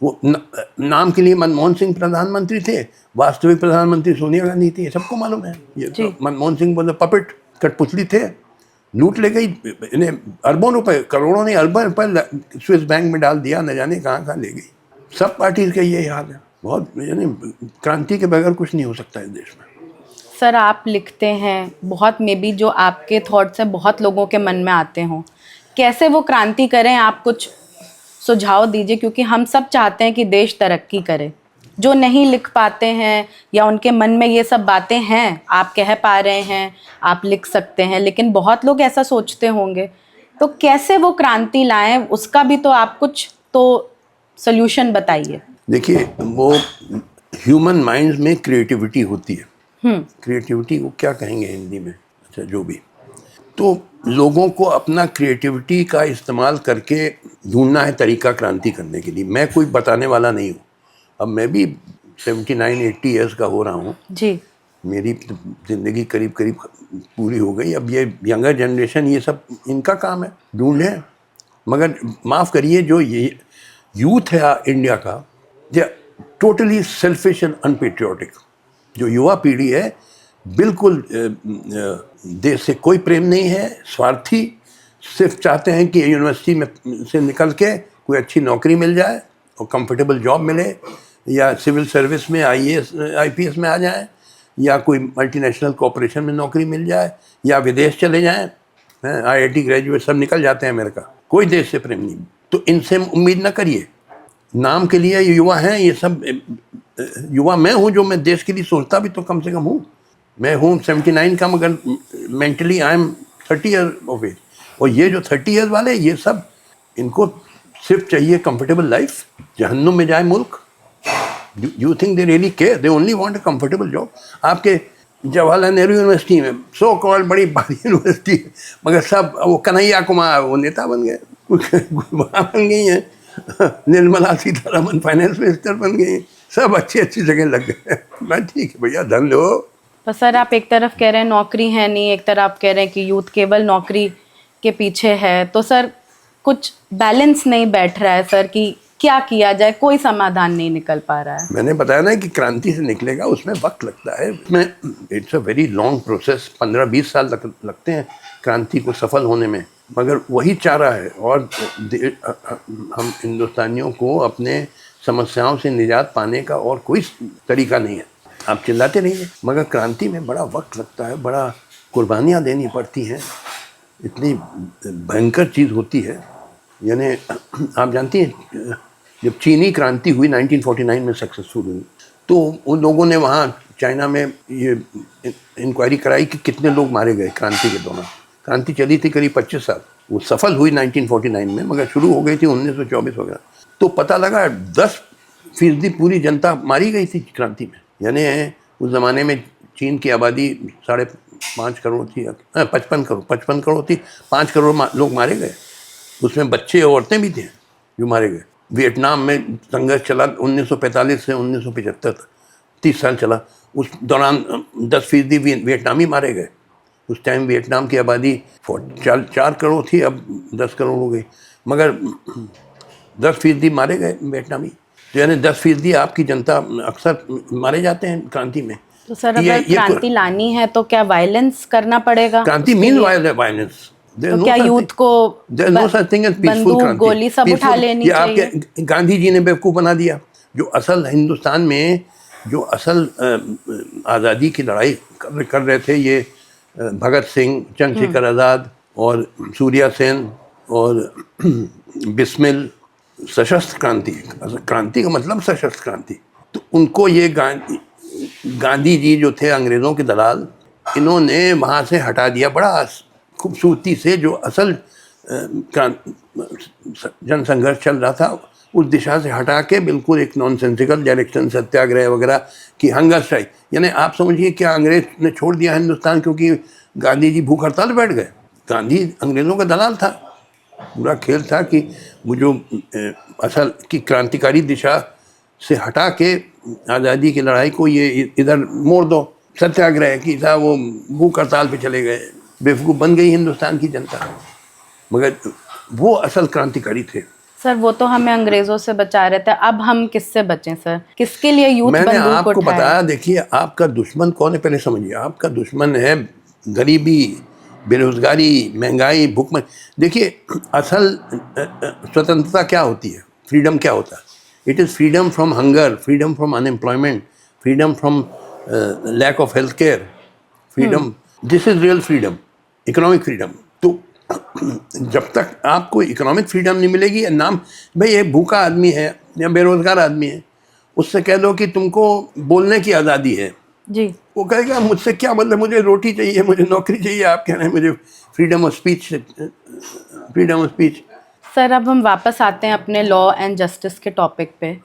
वो नाम के लिए मनमोहन सिंह प्रधानमंत्री थे, वास्तविक प्रधानमंत्री सोनिया गांधी थी, सबको मालूम है। ये तो मनमोहन सिंह बोले पपेट, कठपुतली थे, लूट ले गई इन्हें अरबों रुपए, करोड़ों नहीं अरबों रुपए स्विस बैंक में डाल दिया, न जाने कहाँ ले गई। सब पार्टीज का यही हाल है। बहुत, यानी क्रांति के बगैर कुछ नहीं हो सकता इस देश में। सर आप लिखते हैं बहुत, मे बी जो आपके थॉट्स हैं बहुत लोगों के मन में आते हों, कैसे वो क्रांति करें, आप कुछ सुझाव दीजिए, क्योंकि हम सब चाहते हैं कि देश तरक्की करे। जो नहीं लिख पाते हैं या उनके मन में ये सब बातें हैं, आप कह पा रहे हैं, आप लिख सकते हैं, लेकिन बहुत लोग ऐसा सोचते होंगे, तो कैसे वो क्रांति लाएं, उसका भी तो आप कुछ तो सॉल्यूशन बताइए। देखिए, वो ह्यूमन माइंड्स में क्रिएटिविटी होती है। क्रिएटिविटी को क्या कहेंगे हिंदी में, अच्छा जो भी, तो लोगों को अपना क्रिएटिविटी का इस्तेमाल करके ढूंढना है तरीका क्रांति करने के लिए। मैं कोई बताने वाला नहीं हूँ। अब मैं भी 79-80 ईयर्स का हो रहा हूँ जी, मेरी ज़िंदगी करीब करीब पूरी हो गई। अब ये यंगर जनरेशन, ये सब इनका काम है ढूंढे। मगर माफ़ करिए, जो ये यूथ है इंडिया का, दे टोटली सेल्फिश एंड अनपेट्रियोटिक। जो युवा पीढ़ी है, बिल्कुल देश से कोई प्रेम नहीं है, स्वार्थी, सिर्फ चाहते हैं कि यूनिवर्सिटी में से निकल के कोई अच्छी नौकरी मिल जाए और कंफर्टेबल जॉब मिले, या सिविल सर्विस में IAS IPS में आ जाए, या कोई मल्टीनेशनल कॉरपोरेशन में नौकरी मिल जाए, या विदेश चले जाएं। IIT ग्रेजुएट सब निकल जाते हैं अमेरिका। कोई देश से प्रेम नहीं। तो इनसे उम्मीद ना करिए। नाम के लिए युवा हैं, ये सब युवा मैं हूँ, जो मैं देश के लिए सोचता भी तो कम से कम हूँ। मैं हूँ 79 का, मगर mentally I am 30 year of age. और ये जो 30 ईयर वाले, ये सब, इनको सिर्फ चाहिए कंफर्टेबल लाइफ। जहन्नुम में जाए मुल्क। You think they really care? They only want a comfortable job. आपके जवाहरलाल नेहरू यूनिवर्सिटी में, सो कॉल्ड बड़ी भारी यूनिवर्सिटी है, मगर सब वो कन्हैया कुमार वो नेता बन गए, वहाँ बन गई हैं। निर्मला सीतारमन फाइनेंस मिनिस्टर बन गई, सब अच्छी अच्छी जगह लग गए। मैं ठीक है भैया, धन लो। तो सर आप एक तरफ कह रहे हैं नौकरी है नहीं, एक तरफ आप कह रहे हैं कि यूथ केवल नौकरी के पीछे है, तो सर कुछ बैलेंस नहीं बैठ रहा है सर कि क्या किया जाए, कोई समाधान नहीं निकल पा रहा है। मैंने बताया ना कि क्रांति से निकलेगा, उसमें वक्त लगता है, उसमें it's a very long process. 15-20 साल लगते हैं क्रांति को सफल होने में। मगर वही चारा है। और हम हिंदुस्तानियों को अपने समस्याओं से निजात पाने का और कोई तरीका नहीं है। आप चिल्लाते रहिए, मगर क्रांति में बड़ा वक्त लगता है, बड़ा कुर्बानियाँ देनी पड़ती हैं, इतनी भयंकर चीज़ होती है। यानी आप जानती हैं, जब चीनी क्रांति हुई 1949 में सक्सेसफुल हुई, तो उन लोगों ने वहाँ चाइना में ये इंक्वायरी कराई कि कितने लोग मारे गए क्रांति के दौरान। क्रांति चली थी करीब 25 साल, वो सफल हुई 1949 में, मगर शुरू हो गई थी 1924 वगैरह। तो पता लगा 10% पूरी जनता मारी गई थी क्रांति में। यानी उस ज़माने में चीन की आबादी 5.5 करोड़ थी, 55 करोड़ थी, 5 करोड़ लोग मारे गए। उसमें बच्चे औरतें भी थे जो मारे गए। वियतनाम में संघर्ष चला 1945 से 1975 तक, 30 साल चला। उस दौरान 10% वियतनामी मारे गए। उस टाइम वियतनाम की आबादी 4 करोड़ थी, अब 10 करोड़ हो गई, मगर 10% मारे गए वियतनामी। तो यानी 10% आपकी जनता अक्सर मारे जाते हैं क्रांति में। तो सर अगर क्रांति लानी है तो क्या वायलेंस करना पड़ेगा? क्रांति मीन वायलेंस। तो क्या यूथ को बंदूक गोली सब उठा लेनी चाहिए? आपके गांधी जी ने बेवकूफ़ बना दिया। जो असल हिंदुस्तान में जो असल आज़ादी की लड़ाई कर रहे थे, ये भगत सिंह, चंद्रशेखर आज़ाद और सूर्या सेन और बिस्मिल, सशस्त्र क्रांति। क्रांति का मतलब सशस्त्र क्रांति। तो उनको ये गांधी जी जो थे अंग्रेज़ों के दलाल, इन्होंने वहाँ से हटा दिया बड़ा खूबसूरती से। जो असल जनसंघर्ष चल रहा था उस दिशा से हटा के बिल्कुल एक नॉनसेंसिकल डायरेक्शन, सत्याग्रह वगैरह की हंगर स्ट्राइक। यानी आप समझिए क्या अंग्रेज ने छोड़ दिया हिंदुस्तान क्योंकि गांधी जी भूख हड़ताल बैठ गए। गांधी अंग्रेज़ों का दलाल था। पूरा खेल था कि वो जो असल की क्रांतिकारी दिशा से हटा के आज़ादी की लड़ाई को ये इधर मोड़ दो। सत्याग्रह की था, वो भूख हड़ताल पे चले गए, बेवकूफ़ बन गई हिंदुस्तान की जनता। मगर वो असल क्रांतिकारी थे। सर वो तो हमें अंग्रेजों से बचा रहे थे, अब हम किससे बचें सर? किसके लिए यूथ बंदूक उठाए? मैंने आपको बताया, देखिए आपका दुश्मन कौन है पहले समझिए। आपका दुश्मन है गरीबी, बेरोजगारी, महंगाई, भूखमरी। देखिए असल स्वतंत्रता क्या होती है, फ्रीडम क्या होता है? It is freedom from hunger, freedom from unemployment, freedom from lack of health care, freedom. This is real freedom, economic freedom. तो जब तक आपको इकोनॉमिक फ्रीडम नहीं मिलेगी, नाम भाई एक भूखा आदमी है या बेरोजगार आदमी है, उससे कह दो कि तुमको बोलने की आज़ादी है जी, वो कहेगा मुझसे क्या मतलब, मुझे रोटी चाहिए, मुझे नौकरी चाहिए। आप कह रहे हैं मुझे freedom of speech, freedom of speech. Sir अब हम वापस आते हैं अपने लॉ एंड जस्टिस के टॉपिक पे।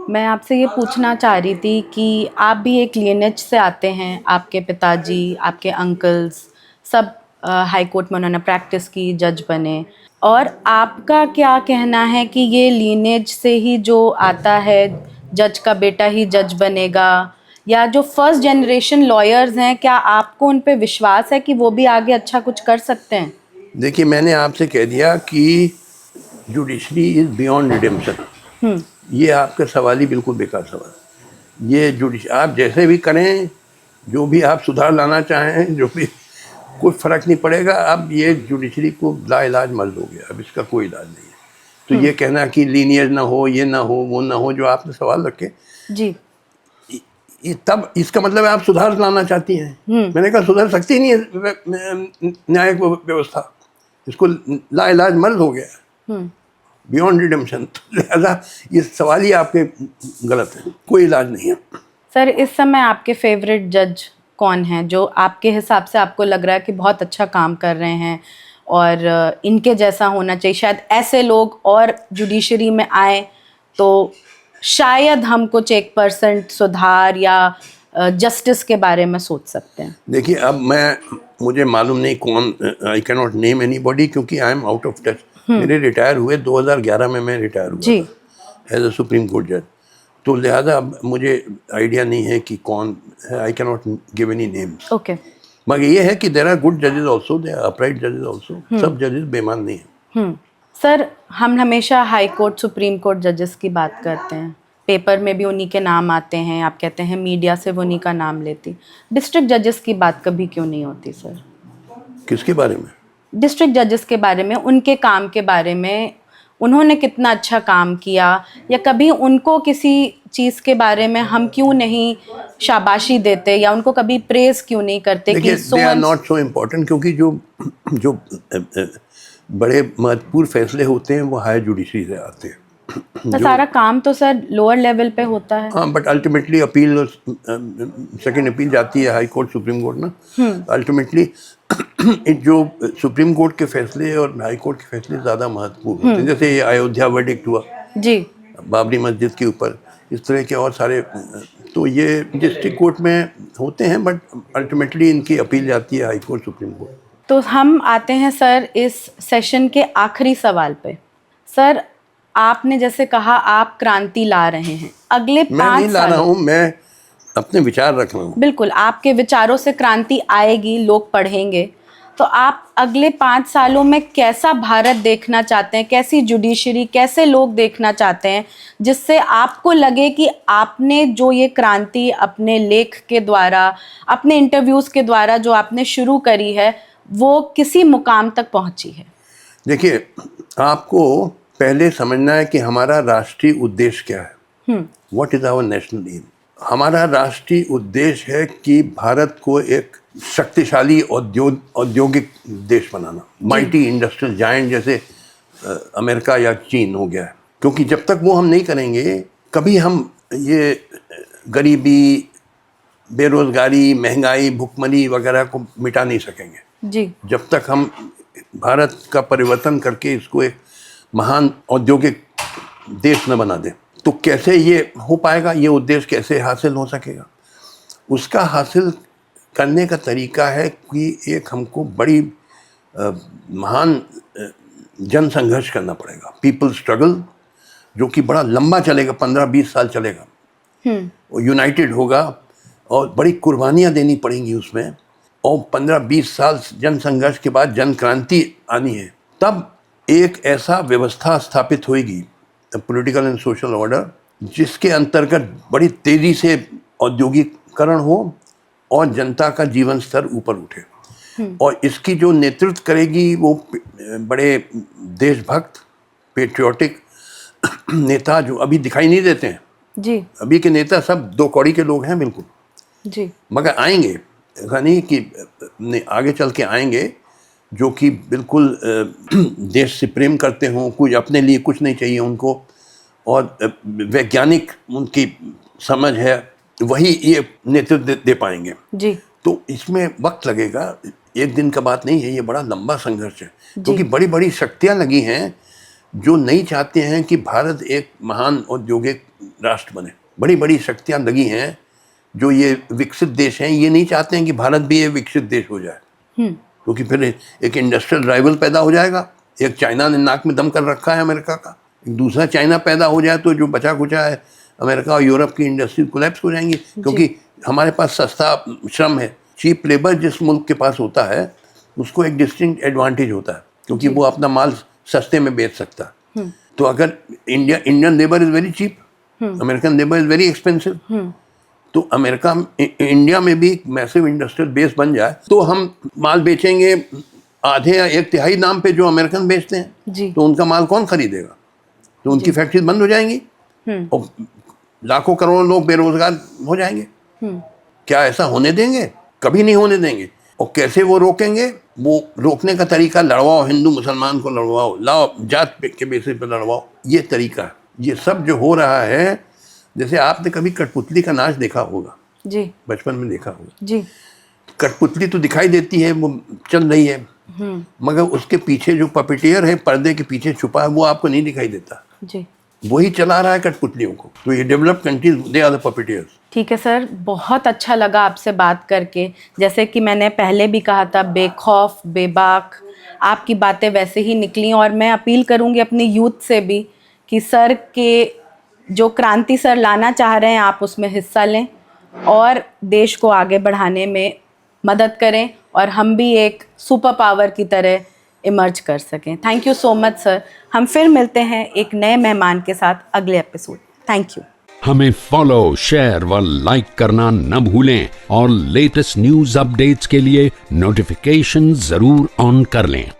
मैं आपसे ये पूछना चाह रही थी कि आप भी एक लिनेज से आते हैं, आपके पिताजी, आपके अंकल्स सब हाई कोर्ट में उन्होंने प्रैक्टिस की, जज बने, और आपका क्या कहना है कि ये लिनेज से ही जो आता है, जज का बेटा ही जज बनेगा, या जो फर्स्ट जनरेशन लॉयर्स हैं, क्या आपको उन पे विश्वास है कि वो भी आगे अच्छा कुछ कर सकते हैं? देखिए मैंने आपसे कह दिया कि जुडिशरी इज़ बियॉन्ड रिडेम्पशन। ये आपका सवाल ही बिल्कुल बेकार सवाल। ये आप जैसे भी करें, जो भी आप सुधार लाना चाहें, जो भी, कोई फ़र्क नहीं पड़ेगा। अब ये जुडिशरी को लाइलाज मर्ज हो गया, अब इसका कोई इलाज नहीं है। तो ये कहना कि लीनियर ना हो, ये ना हो, वो ना हो, जो आपने सवाल रखे जी, तब इसका मतलब है आप सुधार लाना चाहती हैं। मैंने कहा सुधर सकती नहीं है न्यायिक व्यवस्था, इसको लाइलाज मर्ज हो गया, बियॉन्ड रिडेम्पशन। लिहाजा ये सवाल ही आपके गलत है, कोई इलाज नहीं है। सर इस समय आपके फेवरेट जज कौन हैं जो आपके हिसाब से आपको लग रहा है कि बहुत अच्छा काम कर रहे हैं और इनके जैसा होना चाहिए, शायद ऐसे लोग और जुडिशरी में आए तो शायद हम कुछ 1% सुधार या जस्टिस के बारे में सोच सकते हैं? देखिए अब मुझे मालूम नहीं कौन, I can not name anybody क्योंकि I am out of touch. मेरे रिटायर हुए 2011 में, मैं रिटायर हुआ जी एज अ सुप्रीम कोर्ट जज। तो लिहाजा अब मुझे आइडिया नहीं है कि कौन है, आई can not give any names. Okay, मगर ये है कि देयर आर गुड जजेस आल्सो, देयर आर अपराइट जजेस आल्सो। सब जजेस बेईमान नहीं हैं। सर हम हमेशा हाई कोर्ट, सुप्रीम कोर्ट जजेस की बात करते हैं, पेपर में भी उन्हीं के नाम आते हैं, आप कहते हैं मीडिया से उन्हीं का नाम लेती, डिस्ट्रिक्ट जजेस की बात कभी क्यों नहीं होती सर? किसके बारे में? डिस्ट्रिक्ट जजेस के बारे में, उनके काम के बारे में, उन्होंने कितना अच्छा काम किया, या कभी उनको किसी चीज़ के बारे में हम क्यों नहीं शाबाशी देते या उनको कभी प्रेज क्यों नहीं करते कि they are not so important, क्योंकि जो बड़े महत्वपूर्ण फैसले होते हैं वो हायर जुडिशरी से आते हैं। तो सारा काम तो सर लोअर लेवल पे होता है। हाँ, but ultimately appeal, second appeal जाती है हाई कोर्ट, सुप्रीम कोर्ट ना। अल्टीमेटली जो सुप्रीम कोर्ट के फैसले और हाई कोर्ट के फैसले ज़्यादा महत्वपूर्ण होते हैं। जैसे ये अयोध्या वर्डिक्ट हुआ जी, बाबरी मस्जिद के ऊपर, इस तरह के और सारे, तो ये डिस्ट्रिक्ट कोर्ट में होते हैं, बट अल्टीमेटली इनकी अपील जाती है हाई कोर्ट, सुप्रीम कोर्ट। तो हम आते हैं सर इस सेशन के आखिरी सवाल पे। सर, आपने जैसे कहा आप क्रांति ला रहे हैं, अगले 5 मैं नहीं ला रहा हूँ, मैं अपने विचार रख रहा हूँ। बिल्कुल, आपके विचारों से क्रांति आएगी, लोग पढ़ेंगे। तो आप अगले 5 सालों में कैसा भारत देखना चाहते हैं, कैसी जुडिशरी, कैसे लोग देखना चाहते हैं, जिससे आपको लगे कि आपने जो ये क्रांति अपने लेख के द्वारा, अपने इंटरव्यूज़ के द्वारा जो आपने शुरू करी है, वो किसी मुकाम तक पहुंची है? देखिए, आपको पहले समझना है कि हमारा राष्ट्रीय उद्देश्य क्या है। What is our national aim? हमारा राष्ट्रीय उद्देश्य है कि भारत को एक शक्तिशाली औद्योगिक देश बनाना, माइटी इंडस्ट्रियल जायंट जैसे अमेरिका या चीन हो गया है। क्योंकि जब तक वो हम नहीं करेंगे, कभी हम ये गरीबी, बेरोजगारी, महंगाई, भुखमरी वगैरह को मिटा नहीं सकेंगे जी। जब तक हम भारत का परिवर्तन करके इसको एक महान औद्योगिक देश न बना दें। तो कैसे ये हो पाएगा, ये उद्देश्य कैसे हासिल हो सकेगा? उसका हासिल करने का तरीका है कि एक हमको बड़ी महान जन संघर्ष करना पड़ेगा, पीपल स्ट्रगल, जो कि बड़ा लंबा चलेगा, 15-20 साल चलेगा। वो यूनाइटेड होगा और बड़ी कुर्बानियाँ देनी पड़ेंगी उसमें, और 15-20 साल जन संघर्ष के बाद जन क्रांति आनी है। तब एक ऐसा व्यवस्था स्थापित होगी, पॉलिटिकल एंड सोशल ऑर्डर, जिसके अंतर्गत बड़ी तेज़ी से औद्योगिकरण हो और जनता का जीवन स्तर ऊपर उठे। और इसकी जो नेतृत्व करेगी वो बड़े देशभक्त, पेट्रियोटिक नेता जो अभी दिखाई नहीं देते हैं जी। अभी के नेता सब 2 कौड़ी के लोग हैं बिल्कुल जी। मगर आएंगे, ऐसा नहीं कि आगे चल के आएंगे जो कि बिल्कुल देश से प्रेम करते हों, कुछ अपने लिए कुछ नहीं चाहिए उनको, और वैज्ञानिक उनकी समझ है, वही ये नेतृत्व दे पाएंगे जी। तो इसमें वक्त लगेगा, एक दिन का बात नहीं है, ये बड़ा लंबा संघर्ष है। क्योंकि बड़ी बड़ी शक्तियां लगी हैं जो नहीं चाहते हैं कि भारत एक महान औद्योगिक राष्ट्र बने। बड़ी बड़ी शक्तियां लगी हैं जो ये विकसित देश हैं, ये नहीं चाहते हैं कि भारत भी एक विकसित देश हो जाए, क्योंकि फिर एक इंडस्ट्रियल राइवल पैदा हो जाएगा। एक चाइना ने नाक में दम कर रखा है अमेरिका का, एक दूसरा चाइना पैदा हो जाए तो जो बचा खुचा है अमेरिका और यूरोप की इंडस्ट्री कोलैप्स हो जाएंगी, क्योंकि हमारे पास सस्ता श्रम है। चीप लेबर जिस मुल्क के पास होता है उसको एक डिस्टिंक्ट एडवांटेज होता है, क्योंकि वो अपना माल सस्ते में बेच सकता है। तो अगर Indian labour is very cheap, American labour is very expensive, तो अमेरिका इंडिया में भी मैसिव इंडस्ट्रियल बेस बन जाए तो हम माल बेचेंगे आधे या 1/3 दाम पे जो अमेरिकन बेचते हैं, तो उनका माल कौन खरीदेगा? तो उनकी फैक्ट्री बंद हो जाएंगी और लाखों करोड़ों लोग बेरोजगार हो जाएंगे। क्या ऐसा होने देंगे? कभी नहीं होने देंगे। और कैसे वो रोकेंगे? वो रोकने का तरीका लड़वाओ, हिंदू मुसलमान को लड़वाओ, लाओ जात के बेसिस पे लड़वाओ, ये तरीका है। ये सब जो हो रहा है, जैसे आपने कभी कठपुतली का नाच देखा होगा जी, बचपन में देखा होगा जी। कठपुतली तो दिखाई देती है, वो चल रही है, मगर उसके पीछे जो पपेटियर है, पर्दे के पीछे छुपा है, वो आपको नहीं दिखाई देता जी। वही चला रहा है कठपुतलियों को। तो ये developed countries, they are the puppeteers. ठीक है सर, बहुत अच्छा लगा आपसे बात करके। जैसे कि मैंने पहले भी कहा था, बेखौफ बेबाक, आपकी बातें वैसे ही निकली। और मैं अपील करूंगी अपनी यूथ से भी कि सर के जो क्रांति सर लाना चाह रहे हैं, आप उसमें हिस्सा लें और देश को आगे बढ़ाने में मदद करें, और हम भी एक सुपर पावर की तरह इमर्ज कर सकें। Thank you so much sir. हम फिर मिलते हैं एक नए मेहमान के साथ अगले एपिसोड। Thank you. हमें फॉलो, शेयर व लाइक करना न भूलें और लेटेस्ट न्यूज अपडेट्स के लिए नोटिफिकेशन जरूर ऑन कर लें।